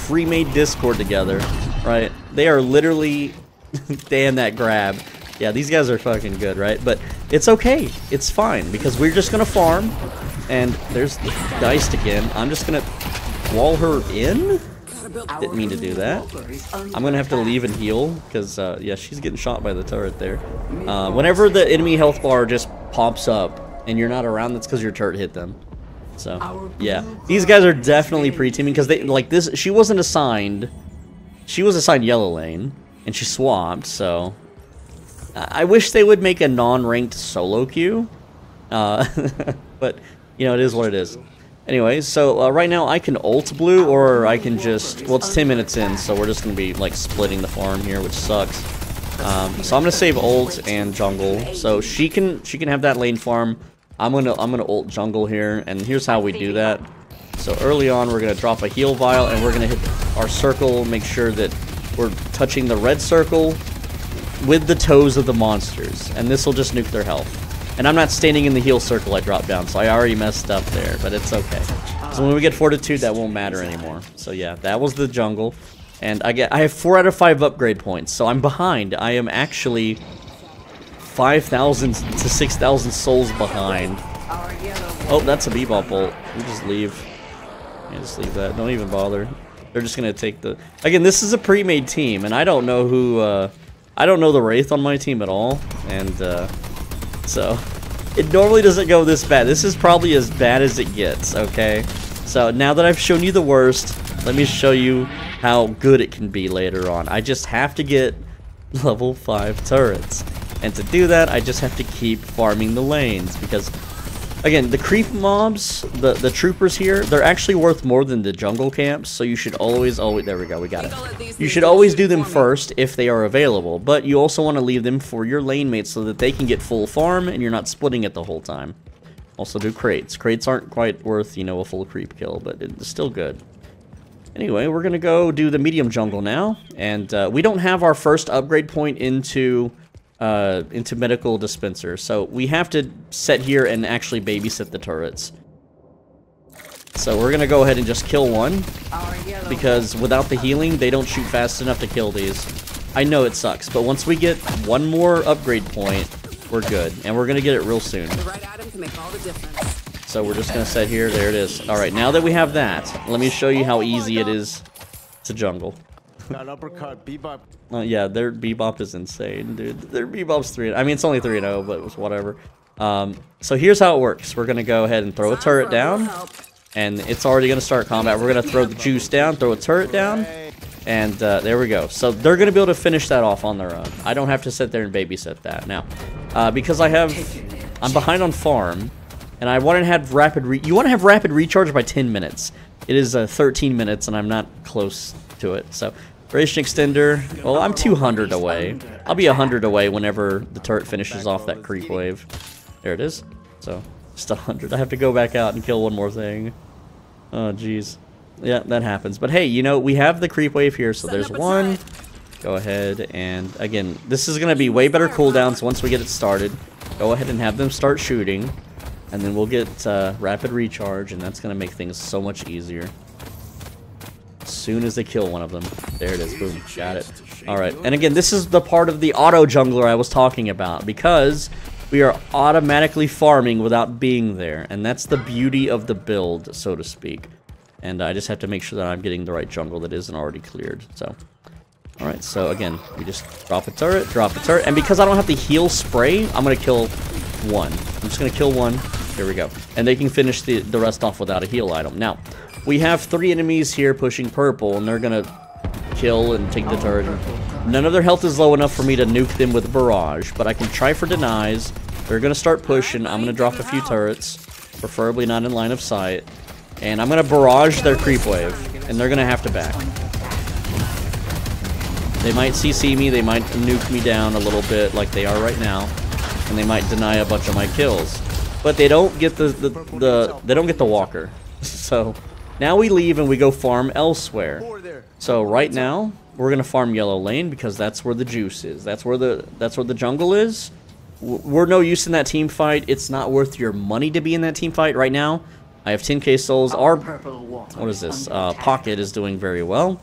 pre-made Discord together, right? They are literally... Damn that grab. Yeah, these guys are fucking good, right? But it's okay. It's fine, because we're just gonna farm. And there's Diced again. I'm just gonna wall her in? Didn't mean to do that. I'm gonna have to leave and heal, because, yeah, she's getting shot by the turret there. Whenever the enemy health bar just pops up, and you're not around, that's because your turret hit them. So, yeah. These guys are definitely pre-teaming, because they, like, this, she was assigned yellow lane, and she swapped, so... I wish they would make a non-ranked solo queue. But, you know, it is what it is. Anyways, so right now I can ult blue, or I can just... Well, it's 10 minutes in, so we're just going to be, like, splitting the farm here, which sucks. So I'm going to save ult and jungle. So she can have that lane farm. I'm gonna ult jungle here, and here's how we do that. So early on, we're going to drop a heal vial, and we're going to hit our circle, make sure that we're touching the red circle with the toes of the monsters, and this will just nuke their health. And I'm not standing in the heal circle I dropped down, so I already messed up there, but it's okay. So when we get Fortitude, that won't matter anymore. So yeah, that was the jungle. And I have 4 out of 5 upgrade points, so I'm behind. I am actually 5,000 to 6,000 souls behind. Oh, that's a Bebop ult. We just leave. Yeah, just leave that. Don't even bother. They're just gonna take the... Again, this is a pre-made team, and I don't know who... I don't know the Wraith on my team at all, and so it normally doesn't go this bad. This is probably as bad as it gets, okay? So now that I've shown you the worst, let me show you how good it can be later on. I just have to get level 5 turrets, and to do that, I just have to keep farming the lanes, because... Again, the creep mobs, the troopers here, they're actually worth more than the jungle camps, so you should always, there we go, we got it. You should always do them first if they are available, but you also want to leave them for your lane mates so that they can get full farm and you're not splitting it the whole time. Also do crates. Crates aren't quite worth, you know, a full creep kill, but it's still good. Anyway, we're going to go do the medium jungle now, and we don't have our first upgrade point into medical dispenser, so we have to sit here and actually babysit the turrets. So we're gonna go ahead and just kill one, because without the healing they don't shoot fast enough to kill these. I know it sucks, but once we get one more upgrade point, we're good, and we're gonna get it real soon. So we're just gonna sit here. There it is. Alright, now that we have that, let me show you how easy it is to jungle. That uppercut, Bebop. Yeah, their Bebop is insane, dude. Their Bebop's 3. I mean, it's only 3-0, but it was whatever. So here's how it works. We're gonna go ahead and throw a turret down, and it's already gonna start combat. We're gonna throw the juice down, throw a turret down, and there we go. So they're gonna be able to finish that off on their own. I don't have to sit there and babysit that now, because I'm behind on farm, and I want to have you want to have rapid recharge by 10 minutes. It is 13 minutes, and I'm not close to it. So. Duration extender, well, I'm 200 away. I'll be 100 away whenever the turret finishes off that creep wave. There it is. So, just 100. I have to go back out and kill one more thing. Oh, jeez. Yeah, that happens. But hey, you know, we have the creep wave here, so there's one. Go ahead and, again, this is going to be way better cooldowns once we get it started. Go ahead and have them start shooting, and then we'll get rapid recharge, and that's going to make things so much easier. As soon as they kill one of them. There it is. Boom. Got it. Alright. And again, this is the part of the auto jungler I was talking about, because we are automatically farming without being there. And that's the beauty of the build, so to speak. And I just have to make sure that I'm getting the right jungle that isn't already cleared. So, alright. So again, we just drop a turret, and because I don't have the heal spray, I'm going to kill one. I'm just going to kill one. Here we go. And they can finish the rest off without a heal item. Now, we have 3 enemies here pushing purple, and they're gonna kill and take the turret and None of their health is low enough for me to nuke them with Barrage, but I can try for denies. They're going to start pushing. I'm going to drop a few turrets, preferably not in line of sight. And I'm going to Barrage their creep wave, and they're going to have to back. They might CC me, they might nuke me down a little bit like they are right now, and they might deny a bunch of my kills. But they don't get they don't get the walker. So now we leave and we go farm elsewhere. So right now we're gonna farm yellow lane because that's where the juice is. That's where the jungle is. We're no use in that team fight. It's not worth your money to be in that team fight right now. I have 10k souls. Our what is this? Pocket is doing very well.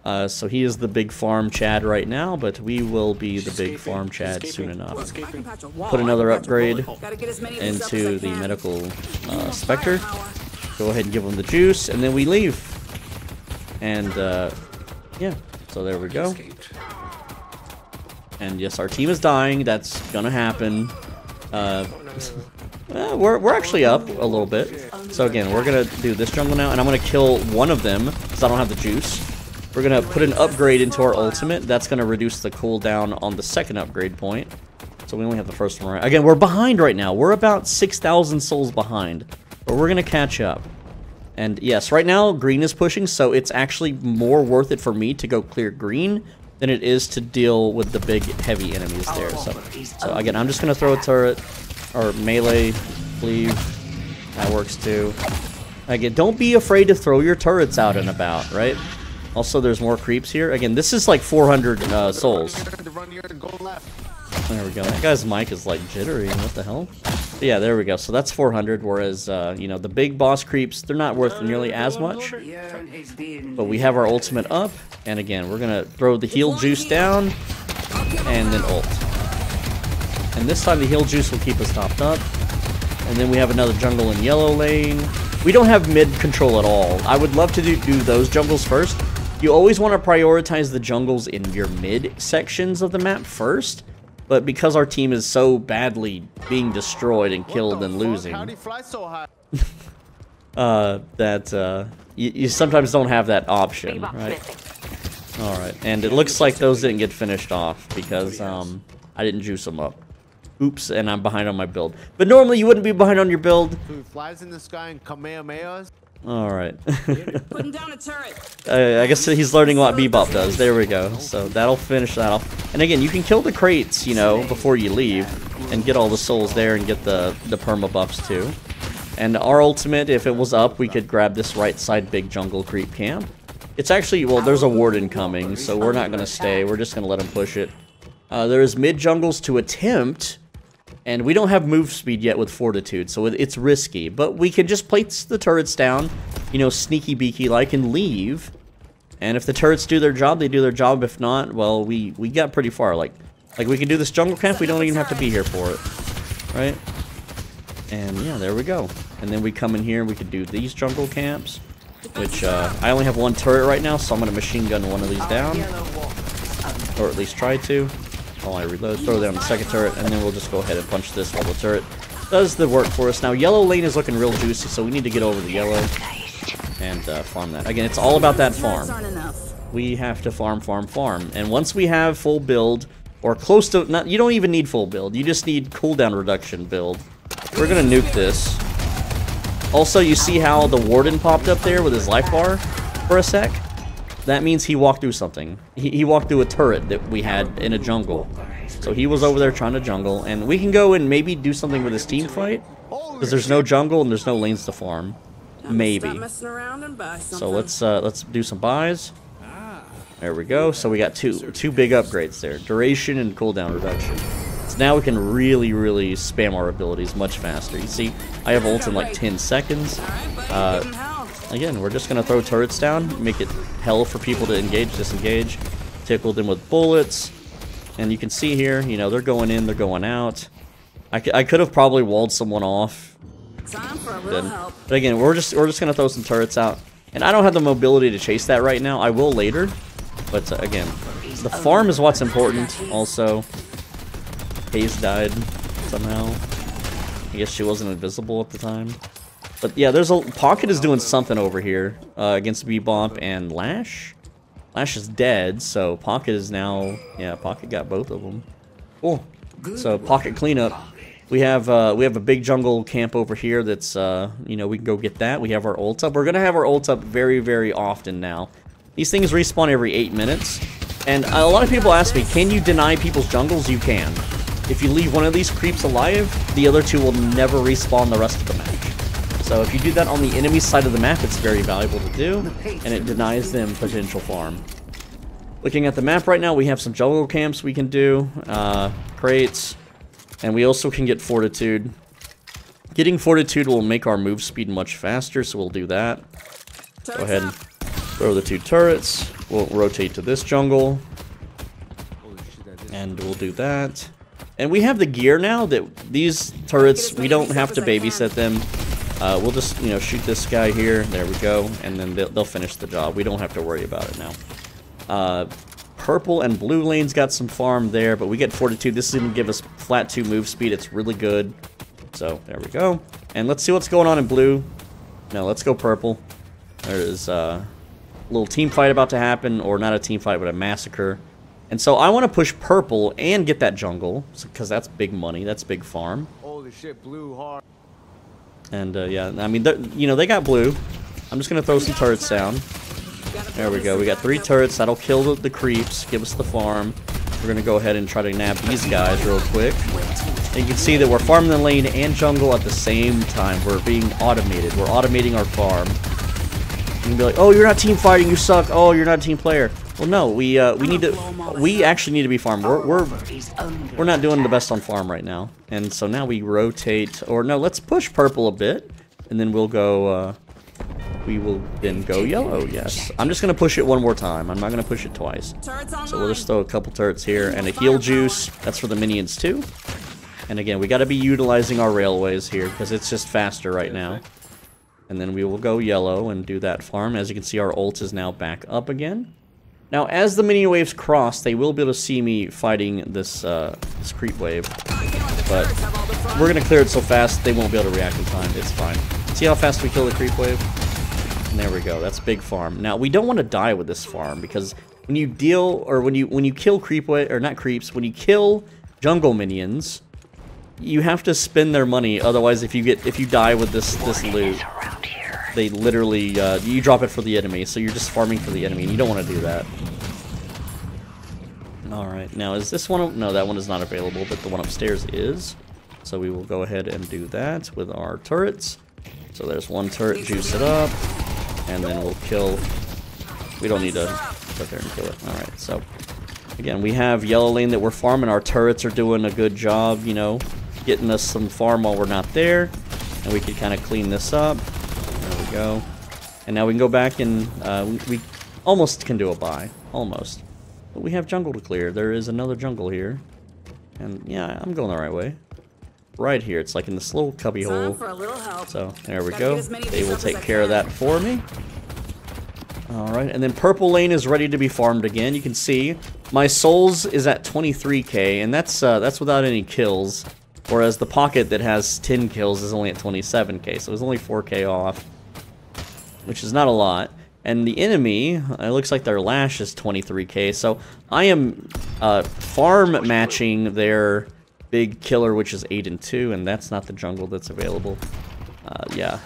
So he is the big farm Chad right now, but we will be the big farm Chad soon enough. Put another upgrade into the medical Specter. Go ahead and give him the juice, and then we leave. And yeah, so there we go. And yes, our team is dying. That's gonna happen. We're actually up a little bit. So again, we're gonna do this jungle now, and I'm gonna kill one of them because I don't have the juice. We're going to put an upgrade into our ultimate. That's going to reduce the cooldown on the second upgrade point. So we only have the first one right. Again, we're behind right now. We're about 6,000 souls behind. But we're going to catch up. And yes, right now green is pushing, so it's actually more worth it for me to go clear green than it is to deal with the big heavy enemies there. So again, I'm just going to throw a turret or melee, cleave. That works too. Again, don't be afraid to throw your turrets out and about, right? Also, there's more creeps here. Again, this is like 400 souls. There we go. That guy's mic is like jittery. What the hell? But yeah, there we go. So that's 400, whereas, you know, the big boss creeps, they're not worth nearly as much. But we have our ultimate up. And again, we're going to throw the heal juice down and then ult. And this time the heal juice will keep us topped up. And then we have another jungle in yellow lane. We don't have mid control at all. I would love to do those jungles first. You always want to prioritize the jungles in your mid sections of the map first, but because our team is so badly being destroyed and killed and losing, you sometimes don't have that option, right? Alright, and it looks like those didn't get finished off because I didn't juice them up. Oops, and I'm behind on my build. But normally you wouldn't be behind on your build. Flies in the sky and Kamehamehas. Alright. Putting down a turret. I guess he's learning what Bebop does. There we go. So that'll finish that off. And again, you can kill the crates, you know, before you leave. And get all the souls there and get the perma buffs too. And our ultimate, if it was up, we could grab this right side big jungle creep camp. It's actually, well, there's a warden coming, so we're not going to stay. We're just going to let him push it. There's mid jungles to attempt. And we don't have move speed yet with Fortitude, so it's risky. But we can just place the turrets down, you know, sneaky beaky like, and leave. And if the turrets do their job, they do their job. If not, well, we got pretty far. Like we can do this jungle camp, we don't even have to be here for it. Right? And yeah, there we go. And then we come in here and we can do these jungle camps. Which, I only have one turret right now, so I'm going to machine gun one of these down. Or at least try to. While I reload, throw down the second turret, and then we'll just go ahead and punch this while the turret does the work for us. Now, yellow lane is looking real juicy, so we need to get over the yellow and farm that. Again, it's all about that farm. We have to farm. And once we have full build, or close to, you don't even need full build, you just need cooldown reduction build. We're going to nuke this. Also, you see how the warden popped up there with his life bar for a sec? That means he walked through something. He walked through a turret that we had in a jungle. So he was over there trying to jungle, and we can go and maybe do something with his team fight, because there's no jungle and there's no lanes to farm. Maybe. So let's do some buys. There we go. So we got two big upgrades there. Duration and cooldown reduction. So now we can really spam our abilities much faster. You see, I have ult in like 10 seconds. Again, we're just going to throw turrets down, make it hell for people to engage, disengage, tickle them with bullets. And you can see here, you know, they're going in, they're going out. I could have probably walled someone off. But again, we're just going to throw some turrets out. And I don't have the mobility to chase that right now. I will later. But again, the farm is what's important also. Hayes died somehow. I guess she wasn't invisible at the time. But yeah, there's a Pocket is doing something over here against Bebop and Lash. Lash is dead, so Pocket is now... Yeah, Pocket got both of them. Cool. So, Pocket cleanup. We have a big jungle camp over here that's, you know, we can go get that. We have our ults up. We're going to have our ults up very, very often now. These things respawn every 8 minutes. And a lot of people ask me, can you deny people's jungles? You can. If you leave one of these creeps alive, the other two will never respawn the rest of the match. So if you do that on the enemy side of the map, it's very valuable to do, and it denies them potential farm. Looking at the map right now, we have some jungle camps we can do, crates, and we also can get Fortitude. Getting Fortitude will make our move speed much faster, so we'll do that. Go ahead and throw the 2 turrets. We'll rotate to this jungle, and we'll do that. And we have the gear now that these turrets, we don't have to babysit them. We'll just, you know, shoot this guy here. There we go. And then they'll finish the job. We don't have to worry about it now. Purple and blue lanes got some farm there, but we get Fortitude. This is going to give us flat 2 move speed. It's really good. So, there we go. And let's see what's going on in blue. No, let's go purple. There is a little team fight about to happen, or not a team fight, but a massacre. And so I want to push purple and get that jungle, because that's big money. That's big farm. Holy shit, blue hard. And, yeah, I mean, you know, they got blue. I'm just going to throw some turrets down. There we go. We got 3 turrets. That'll kill the creeps, give us the farm. We're going to go ahead and try to nab these guys real quick. And you can see that we're farming the lane and jungle at the same time. We're being automated. We're automating our farm. You can be like, oh, you're not team fighting, you suck. Oh, you're not a team player. Well, no, we actually need to be farmed. We're not doing the best on farm right now. And so now we rotate, or no, let's push purple a bit, and then we'll go, we will then go yellow, yes. I'm just going to push it one more time. I'm not going to push it twice. So we'll just throw a couple turrets here, and a heal juice. That's for the minions too. And again, we got to be utilizing our railways here, because it's just faster right now. And then we will go yellow and do that farm. As you can see, our ult is now back up again. Now, as the mini waves cross, they will be able to see me fighting this this creep wave. But we're going to clear it so fast, they won't be able to react in time. It's fine. See how fast we kill the creep wave? And there we go. That's big farm. Now, we don't want to die with this farm, because when you deal, or when you kill creep wave, or not creeps, when you kill jungle minions, you have to spend their money. Otherwise, if you die with this loot, they literally, you drop it for the enemy, so you're just farming for the enemy, and you don't want to do that. Alright, now is this one, no, that one is not available, but the one upstairs is. So we will go ahead and do that with our turrets. So there's one turret, juice it up, and then we'll kill, we don't need to go there and kill it. Alright, so, again, we have yellow lane that we're farming, our turrets are doing a good job, you know, getting us some farm while we're not there, and we can kind of clean this up. There we go. And now we can go back and we almost can do a buy. Almost. But we have jungle to clear. There is another jungle here. And yeah, I'm going the right way. Right here. It's like in this little cubby hole. So there we go. They will take care of that for me. Alright, and then purple lane is ready to be farmed again. You can see my souls is at 23k, and that's without any kills. Whereas the pocket that has 10 kills is only at 27k, so it's only 4k off, which is not a lot. And the enemy, it looks like their lash is 23k, so I am farm matching their big killer, which is 8 and 2, and that's not the jungle that's available. Yeah,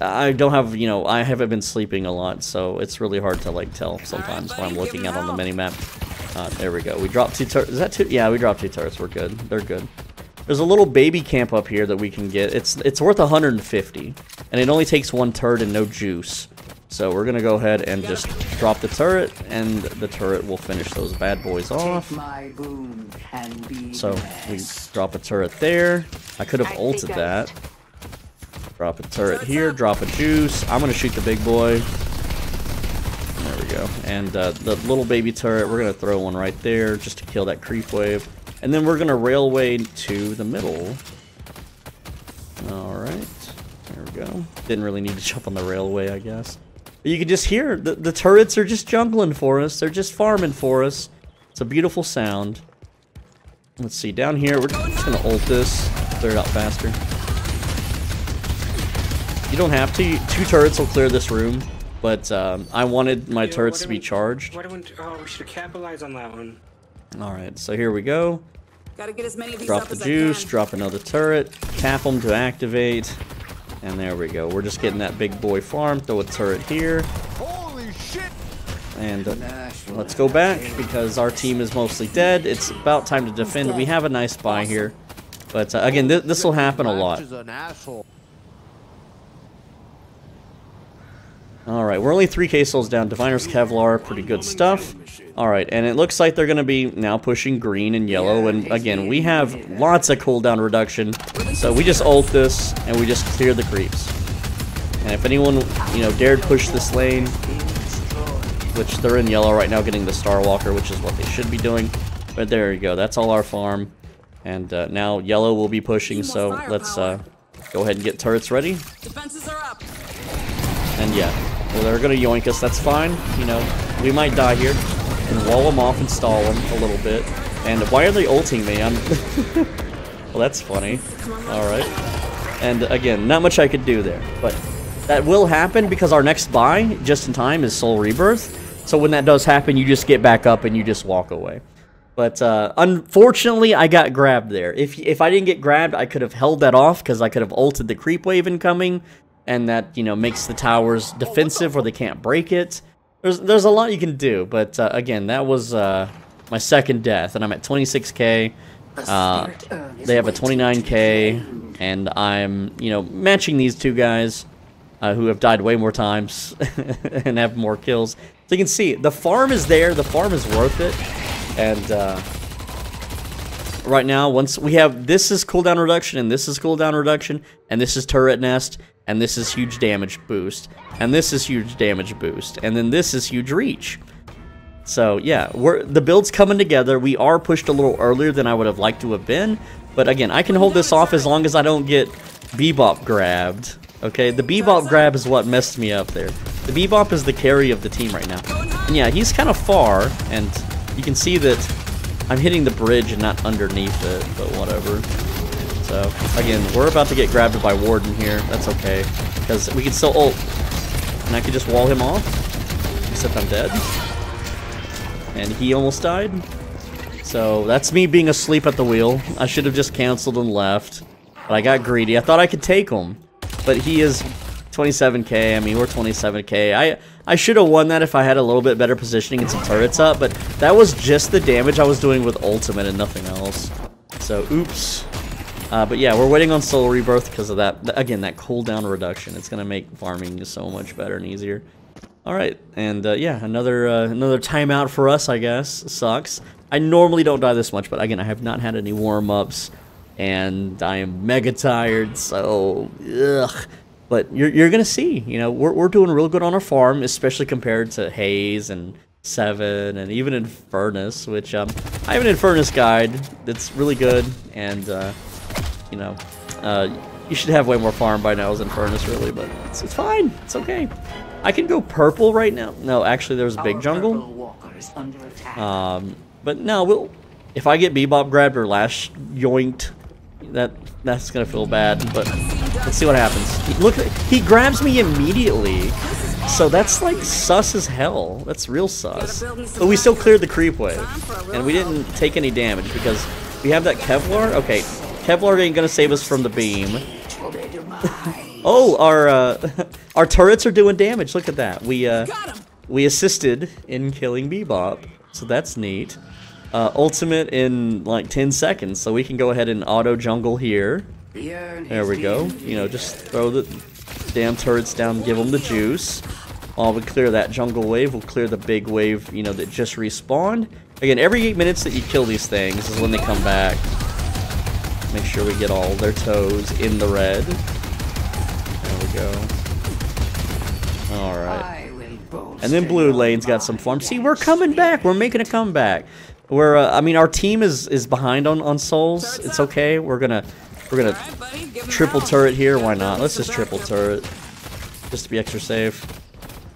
I don't have, you know, I haven't been sleeping a lot, so it's really hard to, like, tell sometimes when I'm looking at on the minimap. There we go. We dropped 2 turrets. Is that 2? Yeah, we dropped 2 turrets. We're good. They're good. There's a little baby camp up here that we can get. It's worth 150, and it only takes 1 turret and no juice. So we're gonna go ahead and just drop the turret, and the turret will finish those bad boys off. So we drop a turret there. I could have ulted that. Drop a turret here, drop a juice. I'm gonna shoot the big boy. There we go. And the little baby turret, we're gonna throw one right there just to kill that creep wave. And then we're gonna railway to the middle. Alright. There we go. Didn't really need to jump on the railway, I guess. But you can just hear the turrets are just jungling for us. They're just farming for us. It's a beautiful sound. Let's see, down here, we're just gonna ult this, clear it out faster. You don't have to. 2 turrets will clear this room. but I wanted my turrets to be charged. Oh, we should capitalize on that one. Alright, so here we go. Gotta get as many of these Drop up the as juice, I can. drop another turret, tap them to activate, and there we go. We're just getting that big boy farm, throw a turret here. Holy shit! And let's go back, because our team is mostly dead. It's about time to defend. We have a nice buy here. But again, this will happen a lot. Is an asshole. Alright, we're only 3k souls down. Diviner's Kevlar, pretty good stuff. Alright, and it looks like they're going to be now pushing green and yellow. And again, we have lots of cooldown reduction. So we just ult this, and we just clear the creeps. And if anyone, you know, dared push this lane, which they're in yellow right now getting the Star Walker, which is what they should be doing. But there you go, that's all our farm. And now yellow will be pushing, so let's go ahead and get turrets ready. Defenses are up. And yeah, well, they're gonna yoink us, that's fine. You know, we might die here. And wall them off and stall them a little bit. And why are they ulting me? Well, that's funny. Alright. And again, not much I could do there. But that will happen because our next buy, just in time, is Soul Rebirth. So when that does happen, you just get back up and you just walk away. But unfortunately, I got grabbed there. If I didn't get grabbed, I could have held that off because I could have ulted the creep wave incoming. And that, you know, makes the towers defensive where they can't break it. There's a lot you can do. But again, that was my second death. And I'm at 26k. They have a 29k. And I'm, you know, matching these two guys. Who have died way more times and have more kills. So you can see, the farm is there, the farm is worth it. And right now, once we have, this is cooldown reduction, and this is cooldown reduction, and this is turret nest, and this is huge damage boost, and this is huge damage boost, and then this is huge reach. So yeah, the build's coming together. We are pushed a little earlier than I would have liked to have been. But again, I can hold this off as long as I don't get Bebop grabbed. Okay, the Bebop grab is what messed me up there. The Bebop is the carry of the team right now. And yeah, he's kind of far, and you can see that I'm hitting the bridge and not underneath it, but whatever. So, again, we're about to get grabbed by Warden here. That's okay, because we can still ult. And I can just wall him off, except I'm dead. And he almost died. So, that's me being asleep at the wheel. I should have just canceled and left. But I got greedy. I thought I could take him. But he is 27k. I mean, we're 27k. I should have won that if I had a little bit better positioning and some turrets up, but that was just the damage I was doing with ultimate and nothing else. So, oops. But yeah, we're waiting on Soul Rebirth because of that. Again, that cooldown reduction. It's going to make farming so much better and easier. Alright, and yeah, another timeout for us, I guess. Sucks. I normally don't die this much, but again, I have not had any warm-ups. And I am mega tired, so ugh. But you're gonna see, you know, we're doing real good on our farm, especially compared to Haze and Seven and even Infernus, which I have an Infernus guide that's really good, and you know, you should have way more farm by now as Infernus, really, but it's fine, it's okay. I can go purple right now. No, actually, there's a big jungle. But no, if I get Bebop grabbed or Lash yoinked, that's gonna feel bad, but let's see what happens. Look, he grabs me immediately, so that's like sus as hell. That's real sus. But we still cleared the creep wave, and we didn't take any damage because we have that Kevlar. Okay, Kevlar ain't gonna save us from the beam. Oh, our turrets are doing damage. Look at that. We assisted in killing Bebop, so that's neat. Ultimate in like 10 seconds, so we can go ahead and auto jungle here. There we go. You know, just throw the damn turrets down, give them the juice. While we clear that jungle wave, we'll clear the big wave, you know, that just respawned. Again, every 8 minutes that you kill these things is when they come back. Make sure we get all their toes in the red. There we go. Alright. And then blue lane's got some farm. See, we're coming back. We're making a comeback. We're, I mean, our team is behind on souls. It's okay. We're gonna triple turret here. Why not? Let's just triple turret, just to be extra safe.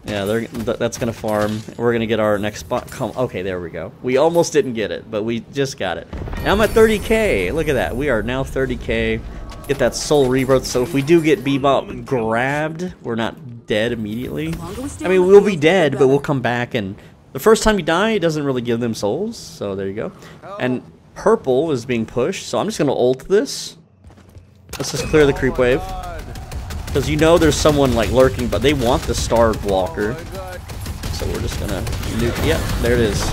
Yeah, that's gonna farm. We're gonna get our next spot. Okay, there we go. We almost didn't get it, but we just got it. Now I'm at 30k. Look at that. We are now 30k. Get that Soul Rebirth. So if we do get Bebop grabbed, we're not dead immediately. I mean, we'll be dead, but we'll come back, and the first time you die, it doesn't really give them souls, so there you go. And purple is being pushed, so I'm just gonna ult this. Let's just clear the creep wave. Because you know there's someone like lurking, but they want the star walker. So we're just gonna nuke. Yeah, there it is.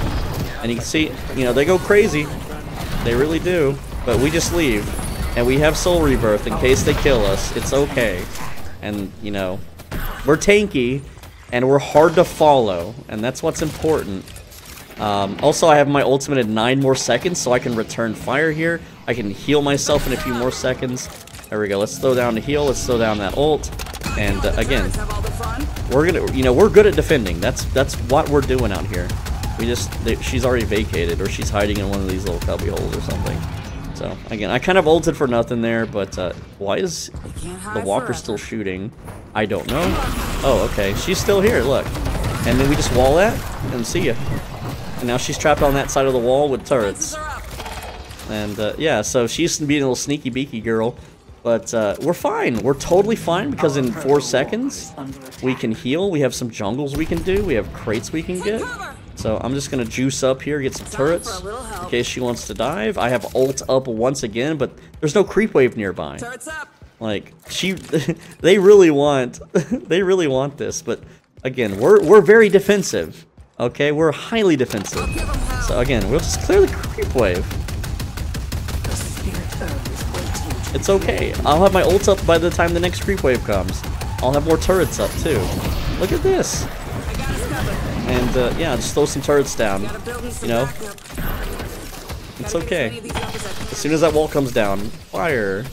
And you can see, you know, they go crazy. They really do. But we just leave. And we have soul rebirth in case they kill us. It's okay. And, you know, we're tanky. And we're hard to follow. And that's what's important. Also, I have my ultimate at 9 more seconds, so I can return fire here. I can heal myself in a few more seconds. There we go. Let's slow down the heal. Let's slow down that ult. And again, we're gonna, you know, we're good at defending. That's what we're doing out here. We just, she's already vacated, or she's hiding in one of these little cubby holes or something. So again, I kind of ulted for nothing there, but why is the walker still shooting? I don't know. Oh, okay. She's still here. Look. And then we just wall that and see ya. And now she's trapped on that side of the wall with turrets. And yeah, so she's being a little sneaky beaky girl. But we're fine. We're totally fine because in 4 seconds we can heal. We have some jungles we can do. We have crates we can get. So I'm just going to juice up here, get some turrets in case she wants to dive. I have ult up once again, but there's no creep wave nearby. Like, they really want this. But again, we're very defensive. Okay, we're highly defensive. So again, we'll just clear the creep wave. It's okay. I'll have my ult up by the time the next creep wave comes. I'll have more turrets up too. Look at this. And yeah, just throw some turrets down. You know, it's okay. As soon as that wall comes down, fire.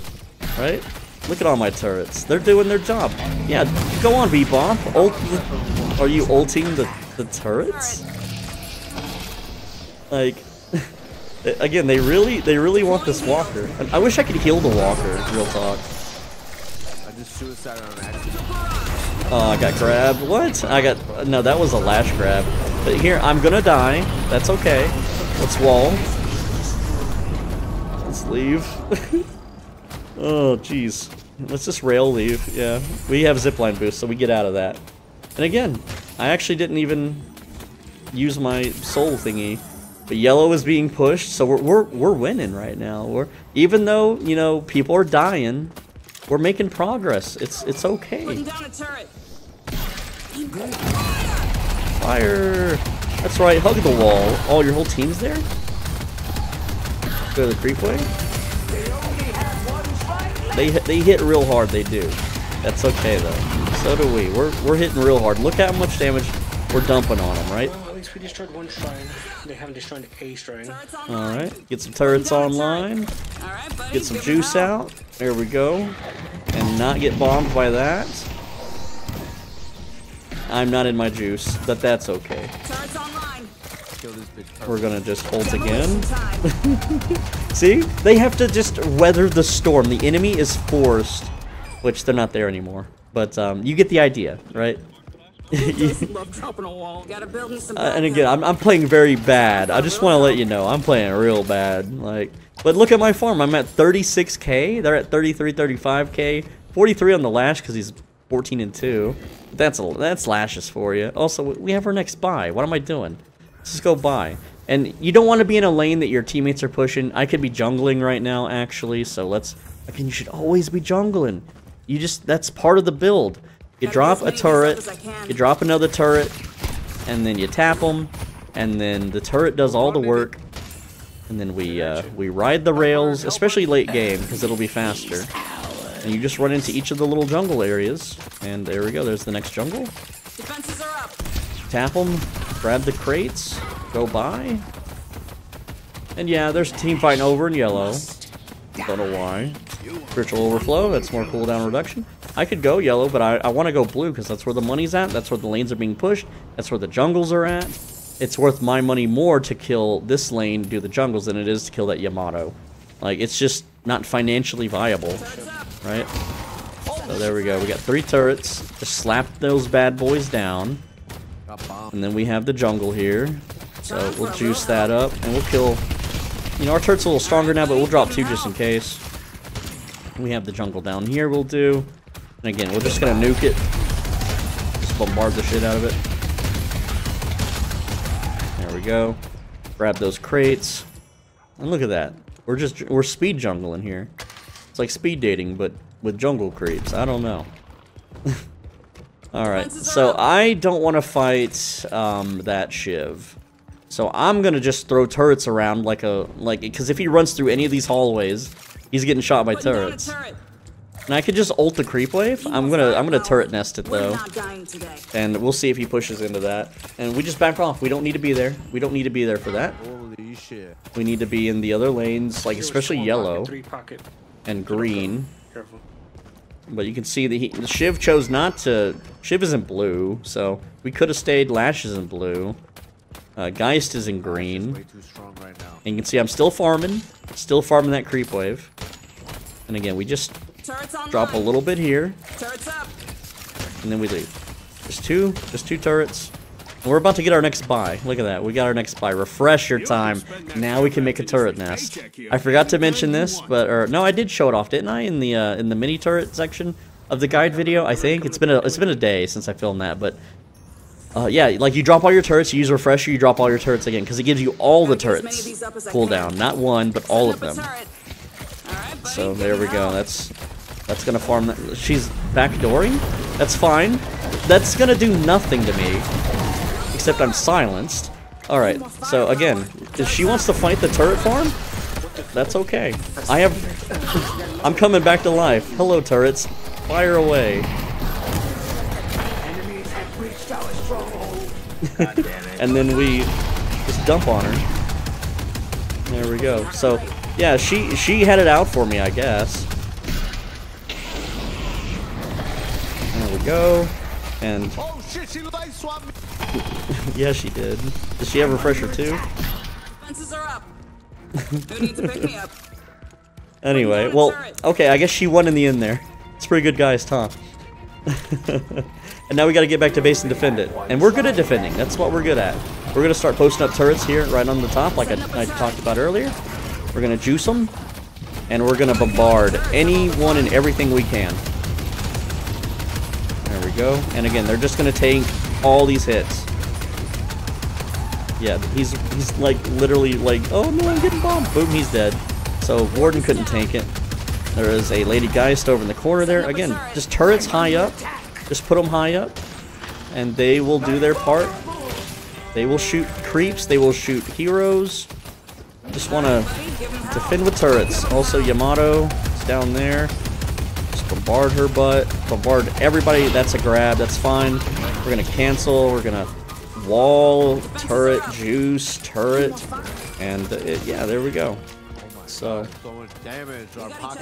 Right? Look at all my turrets. They're doing their job. Yeah, go on, Bebop. Are you ulting the turrets? Like, again, they really want this walker. I wish I could heal the walker. Real talk. I just suicided on accident. Oh, I got grabbed. What? No, that was a lash grab. But here, I'm gonna die. That's okay. Let's wall. Let's leave. Oh, jeez. Let's just rail leave. Yeah, we have zipline boost, so we get out of that. And again, I actually didn't even use my soul thingy. But yellow is being pushed, so we're winning right now. Even though, you know, people are dying, we're making progress. It's okay. Fire! That's right, hug the wall. Oh, your whole team's there? Go to the creep wave? They hit real hard, they do. That's okay though. So do we. We're hitting real hard. Look how much damage we're dumping on them, right? Well, at least we destroyed one shrine. They haven't destroyed a shrine. Alright, get some turrets online. Get some juice out. There we go. And not get bombed by that. I'm not in my juice, but that's okay. We're gonna just ult again. See? They have to just weather the storm. The enemy is forced, which they're not there anymore. But you get the idea, right? And again, I'm playing very bad. I just want to let you know I'm playing real bad. Like, but look at my farm. I'm at 36k. They're at 33, 35k. 43 on the lash because he's 14 and 2. That's lashes for you. Also, we have our next buy. What am I doing? Let's just go buy. And you don't want to be in a lane that your teammates are pushing. I could be jungling right now, actually. So again, you should always be jungling. That's part of the build. You drop a turret, you drop another turret, and then you tap them, and then the turret does all the work, and then we ride the rails, especially late game, because it'll be faster. And you just run into each of the little jungle areas, and there we go, there's the next jungle. Defenses are up. Tap them, grab the crates, go by. And yeah, there's a team fighting over in yellow. Don't know why. Spiritual overflow, that's more cooldown reduction. I could go yellow, but I want to go blue because that's where the money's at. That's where the lanes are being pushed. That's where the jungles are at. It's worth my money more to kill this lane, do the jungles, than it is to kill that Yamato. Like, it's just not financially viable, right? So there we go. We got 3 turrets. Just slap those bad boys down. And then we have the jungle here. So we'll juice that up, and we'll kill... You know, our turret's a little stronger now, but we'll drop 2 just in case. We have the jungle down here we'll do. And again, we're just gonna nuke it. just bombard the shit out of it. There we go. Grab those crates. And look at that. We're speed jungling here. It's like speed dating, but with jungle creeps. I don't know. Alright, so I don't want to fight that Shiv. So I'm gonna just throw turrets around because if he runs through any of these hallways, he's getting shot by turrets. And I could just ult the creep wave. I'm gonna turret nest it though. And we'll see if he pushes into that. And we just back off. We don't need to be there. We don't need to be there for that. Holy shit. We need to be in the other lanes, like especially yellow and green. Careful. But you can see the Shiv chose not to. Shiv isn't blue, so we could have stayed. Lash is in blue. Geist is in green. Way too strong right now. And you can see I'm still farming that creep wave. And again, we just drop a little bit here, and then we leave. Just two turrets. And we're about to get our next buy. Look at that. We got our next buy. Refresh your time. Now we can make a turret nest. I forgot to mention this, but no, I did show it off, didn't I? In the mini turret section of the guide video, I think it's been a day since I filmed that, but yeah, like you drop all your turrets, you use refresher, you drop all your turrets again, because it gives you all the turrets cooldown, not one, but all of them. So there we go. That's gonna farm that. She's backdooring. That's fine. That's gonna do nothing to me. Except I'm silenced. Alright, so again, if she wants to fight the turret farm, that's okay. I'm coming back to life. Hello, turrets. Fire away. And then we just dump on her. There we go. So, yeah, she had it out for me, I guess. There we go. And Oh shit, she light swapped me. yeah, she did. Does she have refresher too? Fences are up. Who needs to pick me up? Anyway, well, okay, I guess she won in the end there. It's pretty good, guys, Tom. And now we got to get back to base and defend it. And we're good at defending. That's what we're good at. We're going to start posting up turrets here right on the top, like I talked about earlier. We're going to juice them, and we're going to bombard anyone and everything we can. There we go. And again, they're just going to take all these hits. Yeah, he's like literally like, oh no, I'm getting bombed. Boom, he's dead. So Warden couldn't tank it. There is a Lady Geist over in the corner there. Again, just turrets high up. Just put them high up, and they will do their part. They will shoot creeps. They will shoot heroes. Just want to defend with turrets. Also, Yamato is down there. Just bombard her butt. Bombard everybody. That's a grab. That's fine. We're going to cancel. We're going to wall, turret, juice, turret. And yeah, there we go. So,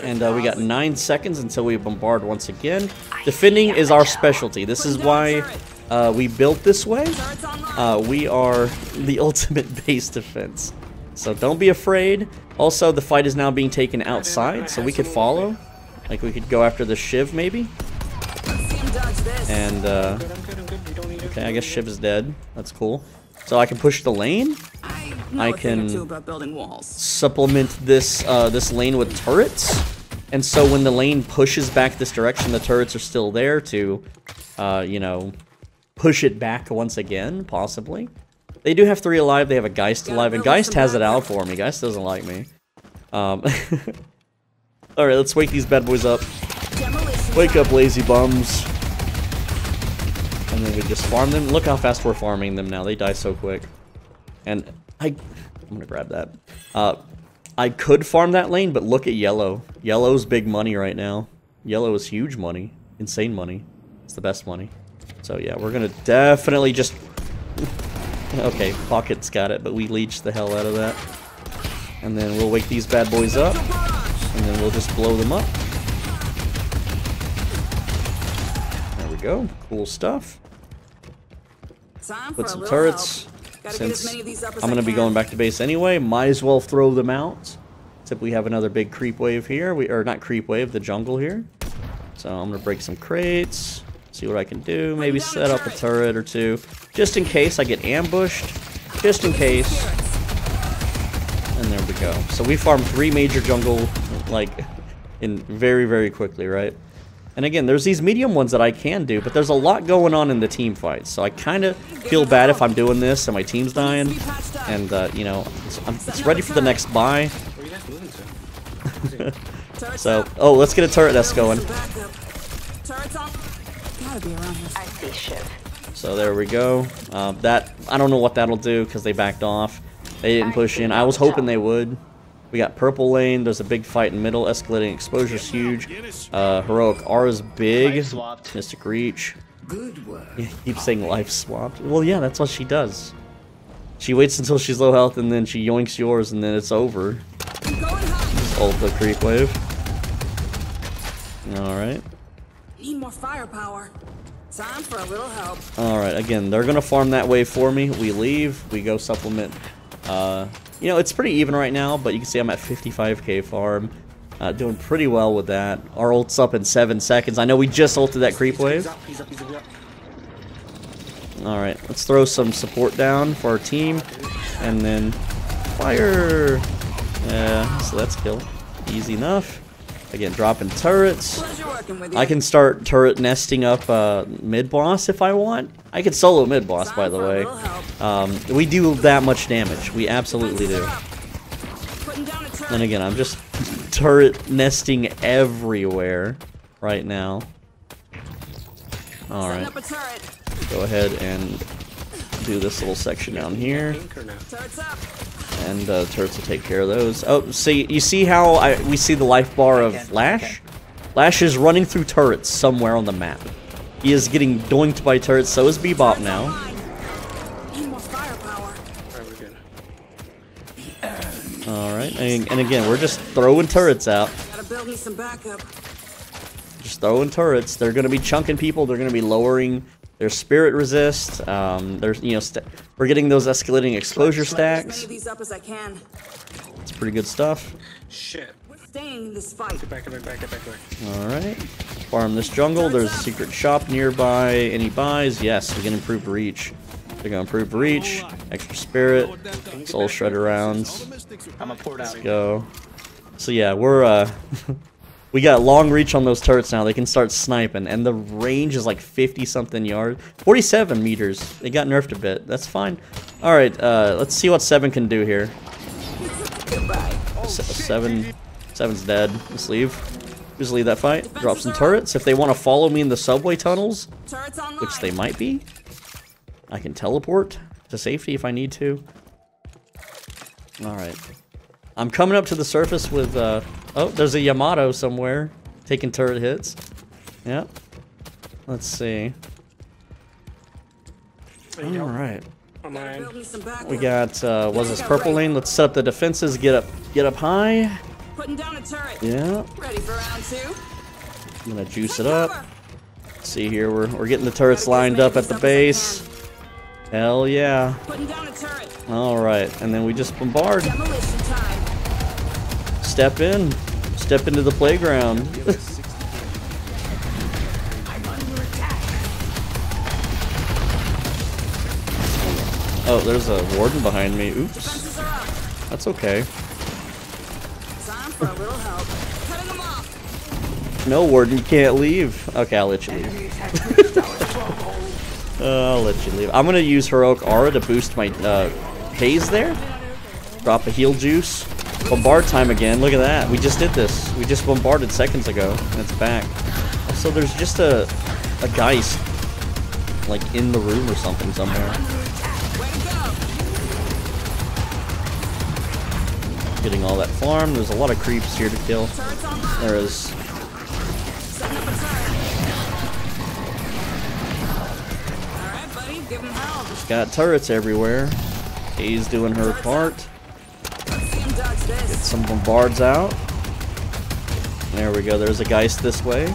and we got 9 seconds until we bombard once again. Defending is our specialty. This is why we built this way. We are the ultimate base defense. So don't be afraid. Also, the fight is now being taken outside, so we could follow. Like we could go after the Shiv maybe. And okay, I guess Shiv is dead. That's cool. So I can push the lane. I can supplement this this lane with turrets, and so when the lane pushes back this direction, the turrets are still there to, you know, push it back once again, possibly. They do have 3 alive. They have a Geist alive, and Geist has it out for me. Geist doesn't like me. All right, let's wake these bad boys up. Wake up, lazy bums. And then we just farm them. Look how fast we're farming them now. They die so quick. And I'm gonna grab that. I could farm that lane, but look at yellow. Yellow's big money right now. Yellow is huge money. Insane money. It's the best money. So yeah, we're gonna definitely just... Okay, Pocket's got it, but we leech the hell out of that. And then we'll wake these bad boys up. And then we'll just blow them up. There we go. Cool stuff. Put some turrets. Since I'm going to be going back to base anyway, might as well throw them out. Except we have another big creep wave here. Or not creep wave, the jungle here. So I'm going to break some crates. See what I can do. Maybe set up a turret or 2. Just in case I get ambushed. Just in case. And there we go. So we farmed 3 major jungle, like, in very, very quickly, right? And again, there's these medium ones that I can do, but there's a lot going on in the team fight. So I kind of feel bad if I'm doing this and my team's dying. And, you know, it's ready for the next buy. Where are you guys moving to? So, oh, let's get a turret that's going. Turrets on. Gotta be around here. I see Shiv. So there we go. That, I don't know what that'll do because they backed off. They didn't push in. I was hoping they would. We got purple lane. There's a big fight in middle. Escalating exposure's huge. Heroic Aura's big. Mystic Reach. Good work. Yeah, keep saying life swapped. Well, yeah, that's what she does. She waits until she's low health and then she yoinks yours and then it's over. Going high. Ult the creep wave. Alright. Need more firepower. Time for a little help. Alright, again, they're gonna farm that wave for me. We leave. We go supplement. You know, it's pretty even right now, but you can see I'm at 55k farm. Doing pretty well with that. Our ult's up in 7 seconds. I know we just ulted that creep wave. He's up. Alright, let's throw some support down for our team. And then fire! Yeah, so that's kill. Easy enough. Again, dropping turrets. Pleasure working with you. I can start turret nesting up mid-boss if I want. I could solo mid-boss, by the way. We do that much damage. We absolutely do. And again, I'm just turret nesting everywhere right now. Alright. Go ahead and do this little section down here. Turrets up. And turrets will take care of those. Oh, see, you see how we see the life bar of Lash? Lash is running through turrets somewhere on the map. He is getting doinked by turrets, so is Bebop now. Need more firepower. Alright, and again, we're just throwing turrets out. Gotta build me some backup. Just throwing turrets. They're gonna be chunking people, they're gonna be lowering their spirit resist. There's, you know, we're getting those escalating exposure As many stacks. of these up as I can. It's pretty good stuff. Shit. Staying in this fight. Get back. Alright. Farm this jungle. There's a secret shop nearby. Any buys? Yes, we can improve reach. They're gonna improve reach. Extra spirit. Soul shredder rounds. Let's go. So yeah, we're we got long reach on those turrets now. They can start sniping, and the range is like 50-something yards. 47 meters. It got nerfed a bit. That's fine. Alright, let's see what 7 can do here. 7's dead. Let's leave. Just leave that fight. Drop some turrets. If they want to follow me in the subway tunnels, which they might be, I can teleport to safety if I need to. Alright. I'm coming up to the surface with, oh, there's a Yamato somewhere taking turret hits. Yep. Let's see. Alright. We got, what's this, purple lane? Let's set up the defenses, get up high. Putting down a turret. Yeah. Ready for round 2. I'm gonna juice it up. See here, we're getting the turrets lined up at the base. Hell yeah. Putting down a turret. Alright, and then we just bombard. Demolition time. Step in. Step into the playground. Oh, there's a warden behind me. Oops. Defenses are up. That's okay. Time for a little help. Cutting them off. No, warden, you can't leave. Okay, I'll let you leave. I'll let you leave. I'm gonna use Heroic Aura to boost my haze there. Drop a heal juice. Bombard time again. Look at that. We just did this. We just bombarded seconds ago, and it's back. So there's just a Geist, like, in the room or something somewhere. Way to go. Getting all that farm. There's a lot of creeps here to kill. Turrets online. There is. Setting up a turret. Alright, buddy. Give him hell. Just got turrets everywhere. Kay's doing her part. Let's see him dodge Get this. some bombards out. There we go. There's a Geist this way.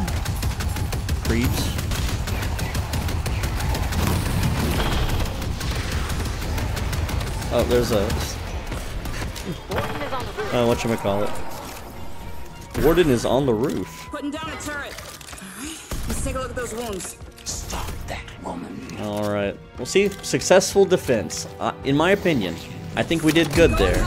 Creeps. Oh, there's a... whatchamacallit. Warden is on the roof. Putting down a turret. Alright. Let's take a look at those wounds. Alright. We'll see. Successful defense. In my opinion. I think we did good there.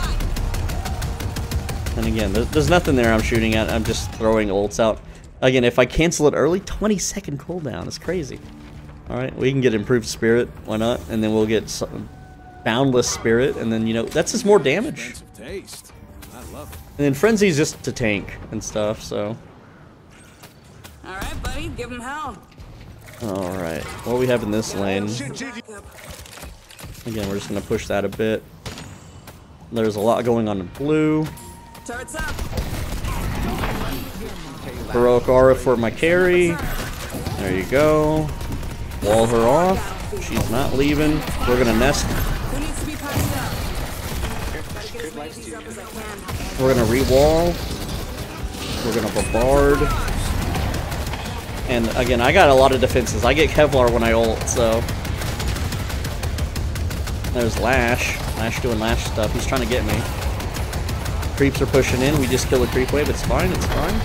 And again, there's nothing there I'm shooting at. I'm just throwing ults out. Again, if I cancel it early, 20-second cooldown. It's crazy. Alright, we can get improved spirit. Why not? And then we'll get some boundless spirit. And then, you know, that's just more damage. Taste. I love it. And then frenzy's just to tank and stuff, so. Alright, buddy, give him hell. Alright, what do we have in this lane? Again, we're just going to push that a bit. There's a lot going on in blue. Turrets up. Heroic aura for my carry. There you go. Wall her off. She's not leaving. We're going to nest. Who needs to be patched up? Gotta get as many of these up as I can. We're going to re-wall. We're going to bombard. And again, I got a lot of defenses. I get Kevlar when I ult, so. There's Lash. Lash doing Lash stuff. He's trying to get me. Creeps are pushing in. We just kill the creep wave. It's fine. It's fine.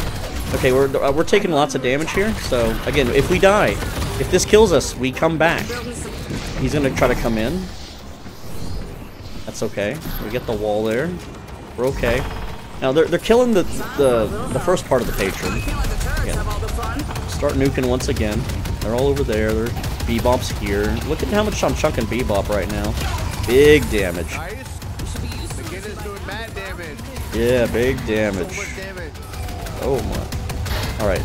Okay, we're taking lots of damage here. So again, if we die, if this kills us, we come back. He's gonna try to come in. That's okay. We get the wall there. We're okay. Now they're killing the first part of the patron. Again. Start nuking once again. They're all over there. They're Bebop's here. Look at how much I'm chunking Bebop right now. Big damage. McGinnis doing mad damage. Yeah, big damage. So much damage. Oh my. Alright.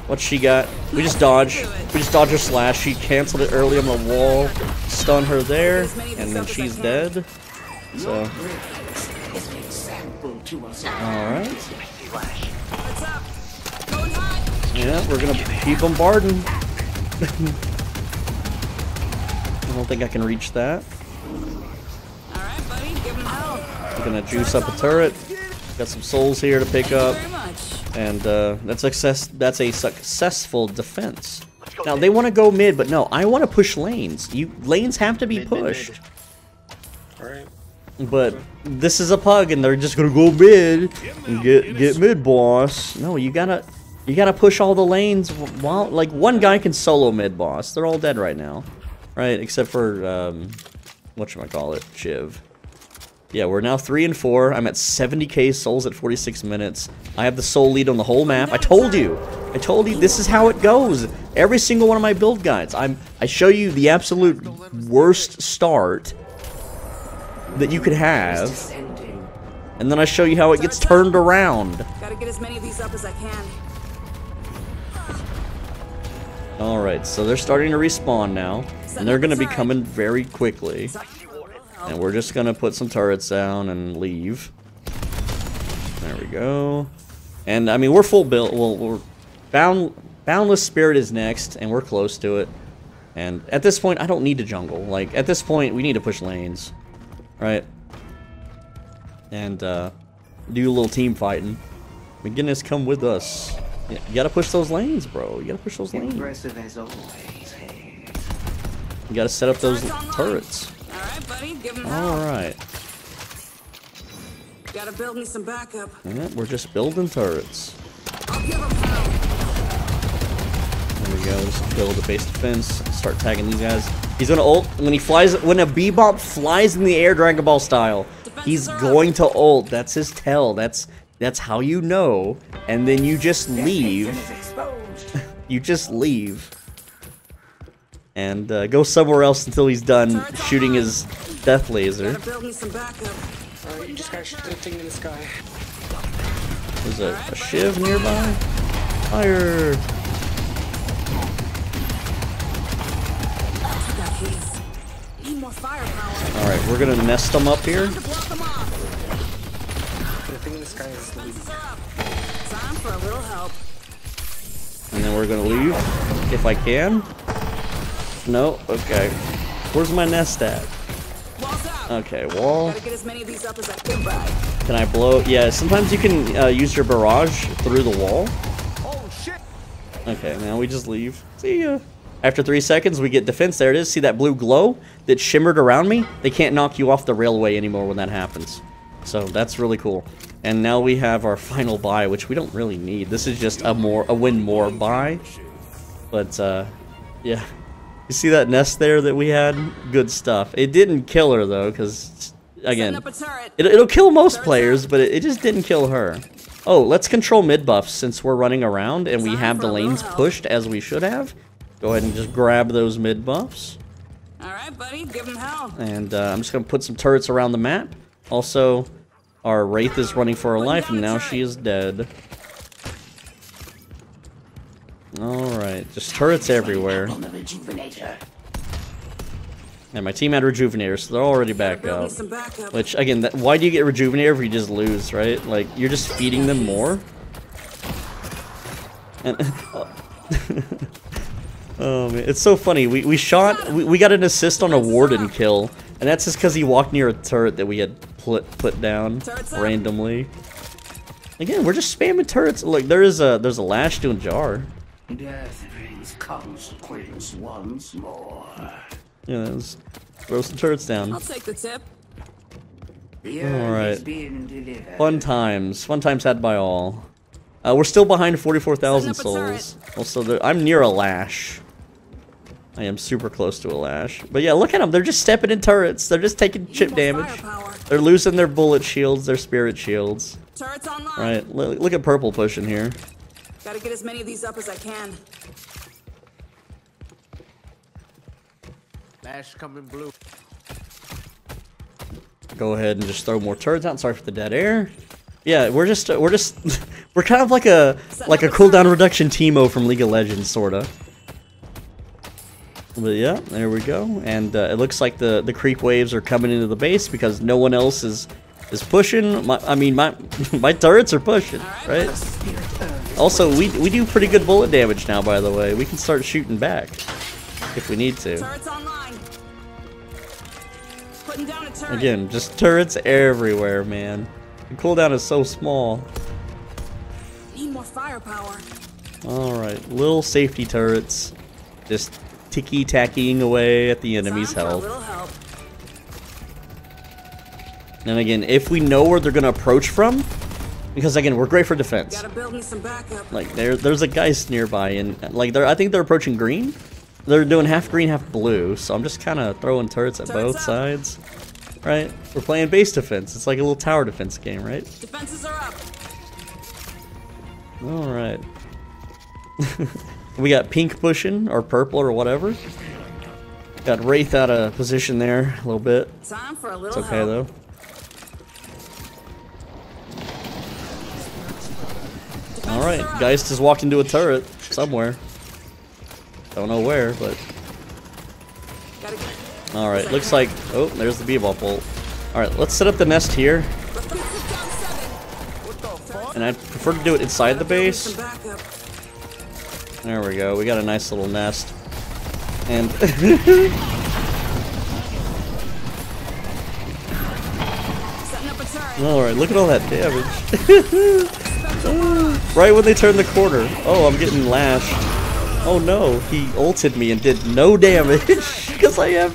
What's she got? We just dodge. We just dodge her slash. She canceled it early on the wall. Stun her there. And then she's dead. So. Alright. Yeah, we're gonna keep bombarding. I don't think I can reach that. Alright, buddy, give him hell. We're gonna juice up a turret. Got some souls here to pick up. Very much. And that's a successful defense. Now they want to go mid, but no, I want to push lanes. Lanes have to be pushed. Alright. But this is a pug, and they're just gonna go mid and get mid, boss. No, you gotta push all the lanes. While like one guy can solo mid, boss. They're all dead right now, right? Except for whatchamacallit, Shiv. Yeah, we're now 3 and 4. I'm at 70k souls at 46 minutes. I have the soul lead on the whole map. I told you this is how it goes. Every single one of my build guides. I show you the absolute worst start that you could have, and then I show you how it gets turned around. Gotta get as many of these up as I can. Alright, so they're starting to respawn now, and they're gonna be coming very quickly. And we're just gonna put some turrets down and leave. There we go. And I mean, we're full build. Well, we're boundless spirit is next, and we're close to it. And at this point, I don't need to jungle. Like at this point, we need to push lanes, right? And do a little team fighting. McGinnis, come with us. You gotta push those lanes, bro. You gotta push those lanes. Impressive as always. You gotta set up those turrets. Alright, buddy, give him hell. Alright. Gotta build me some backup. Yeah, we're just building turrets. I'll give him hell. There we go. Just build a base defense. Start tagging these guys. He's gonna ult when he flies. When a Bebop flies in the air, Dragon Ball style, he's going to ult. That's his tell. That's how you know. And then you just leave. You just leave. And go somewhere else until he's done shooting his death laser. Gotta build me some backup. Alright, you just gotta shoot that thing in the sky. There's a Shiv nearby. Fire! I got his. Need more firepower. Alright, we're gonna nest them up here. Time to block them off. The thing in the sky is the lead. Defenses are up. Time for a little help. And then we're gonna leave. If I can. No? Okay. Where's my nest at? Walls out. Okay, wall. Gotta get as many of these up as I can. Right. Can I blow? Yeah, sometimes you can use your barrage through the wall. Oh shit! Okay, now we just leave. See ya. After 3 seconds, we get defense. There it is. See that blue glow that shimmered around me? They can't knock you off the railway anymore when that happens. So that's really cool. And now we have our final buy, which we don't really need. This is just a win more buy. But yeah. You see that nest there that we had? Good stuff. It didn't kill her though, because again, Setting up a turret. it'll kill most players, but it just didn't kill her. Oh, let's control mid buffs since we're running around and we have the lanes pushed as we should have. Go ahead and just grab those mid buffs. Alright, buddy, give him hell. And I'm just going to put some turrets around the map. Also, our Wraith is running for her life and now she is dead. Alright, just turrets everywhere. And my team had Rejuvenator, so they're already back up. Which, again, why do you get Rejuvenator if you just lose, right? Like, you're just feeding them more. And, oh, man, it's so funny. We got an assist on a Warden kill, and that's just because he walked near a turret that we had put down randomly. Again, we're just spamming turrets. Look, there's a lash doing jar. Death brings consequence once more. Yeah, let's throw some turrets down. I'll take the tip. Alright. Fun times had by all. We're still behind 44,000 souls. Also, I'm near a lash. I am super close to a lash. But yeah, look at them. They're just stepping in turrets. They're just taking chip damage. They're losing their bullet shields, their spirit shields. Turrets online. Right, look at purple pushing here. Gotta get as many of these up as I can. Lash coming blue. Go ahead and just throw more turrets out. Sorry for the dead air. Yeah, we're kind of like a cooldown reduction Teemo from League of Legends, sorta. But yeah, there we go. And it looks like the creep waves are coming into the base because no one else is pushing. My turrets are pushing, right? Also, we do pretty good bullet damage now, by the way. We can start shooting back if we need to. Turrets online. Putting down a turret. Again, just turrets everywhere, man. The cooldown is so small. Need more firepower. Alright, little safety turrets. Just ticky-tackying away at the enemy's health. And again, if we know where they're gonna approach from, because again, we're great for defense. Gotta build me some backup. Like there's a Geist nearby, and like I think they're approaching green. They're doing half green, half blue, so I'm just kind of throwing turrets at both sides. Right? We're playing base defense. It's like a little tower defense game, right? Defenses are up. Alright. We got pink pushing, or purple, or whatever. Got Wraith out of position there a little bit. Time for a little It's okay, though. Alright, Geist has walked into a turret somewhere. Don't know where, but... Alright, looks like... Oh, there's the B-ball bolt. Alright, let's set up the nest here. And I prefer to do it inside the base. There we go, we got a nice little nest. And... Alright, look at all that damage. Right when they turn the corner. Oh, I'm getting lashed. Oh no, he ulted me and did no damage because I have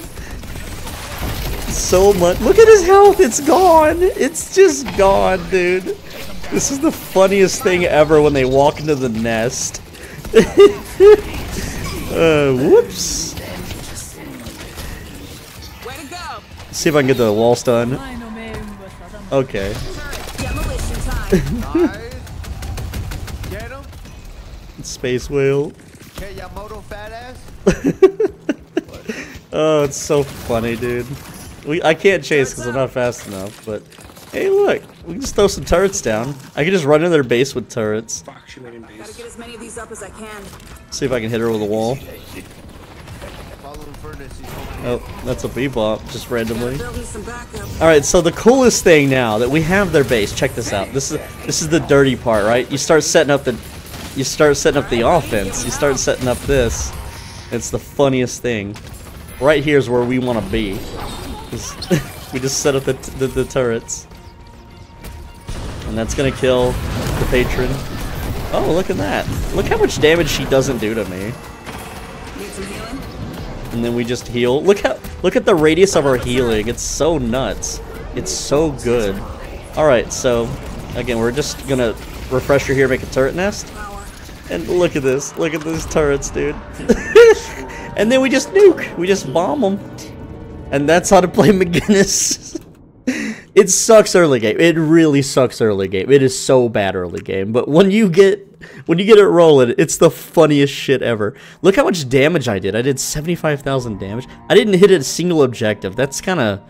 so much. Look at his health, it's gone. It's just gone, dude. This is the funniest thing ever when they walk into the nest. Whoops. See if I can get the wall stun. Okay. Get him. Space whale. Okay, Yamato fat ass. Oh, it's so funny, dude. I can't chase because I'm not fast enough, but hey, look, we can just throw some turrets down. I can just run in their base with turrets. Gotta get as many of these up as I can. See if I can hit her with a wall. Oh, that's a bebop, just randomly. Alright, so the coolest thing now that we have their base, check this out. This is the dirty part, right? You start setting up the offense. You start setting up this. It's the funniest thing. Right here is where we want to be. We just set up the turrets. And that's gonna kill the patron. Oh, look at that. Look how much damage she doesn't do to me. And then we just heal. Look at the radius of our healing. It's so nuts. It's so good. Alright, so again, we're just gonna refresh her here, make a turret nest. And look at this. Look at these turrets, dude. And then we just nuke. We just bomb them. And that's how to play McGinnis. It sucks early game. It really sucks early game. It is so bad early game. But when you get it rolling, it's the funniest shit ever. Look how much damage I did. I did 75,000 damage. I didn't hit a single objective. It's kind of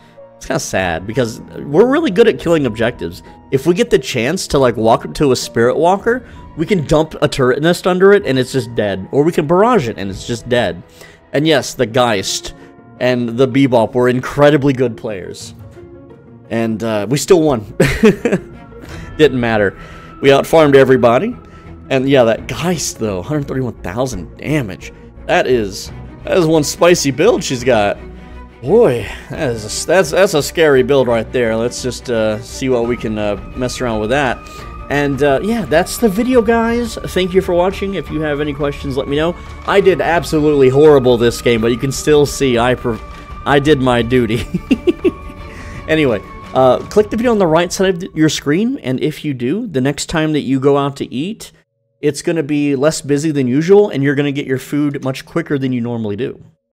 sad because we're really good at killing objectives. If we get the chance to like walk up to a spirit walker, we can dump a turret nest under it and it's just dead. Or we can barrage it and it's just dead. And yes, the Geist and the Bebop were incredibly good players. And we still won. Didn't matter. We outfarmed everybody. And yeah, that Geist though, 131,000 damage. That is one spicy build she's got. Boy, that's a scary build right there. Let's just see what we can mess around with that. And yeah, that's the video, guys. Thank you for watching. If you have any questions, let me know. I did absolutely horrible this game, but you can still see I did my duty. Anyway, click the video on the right side of your screen, and if you do, the next time that you go out to eat, it's going to be less busy than usual, and you're going to get your food much quicker than you normally do.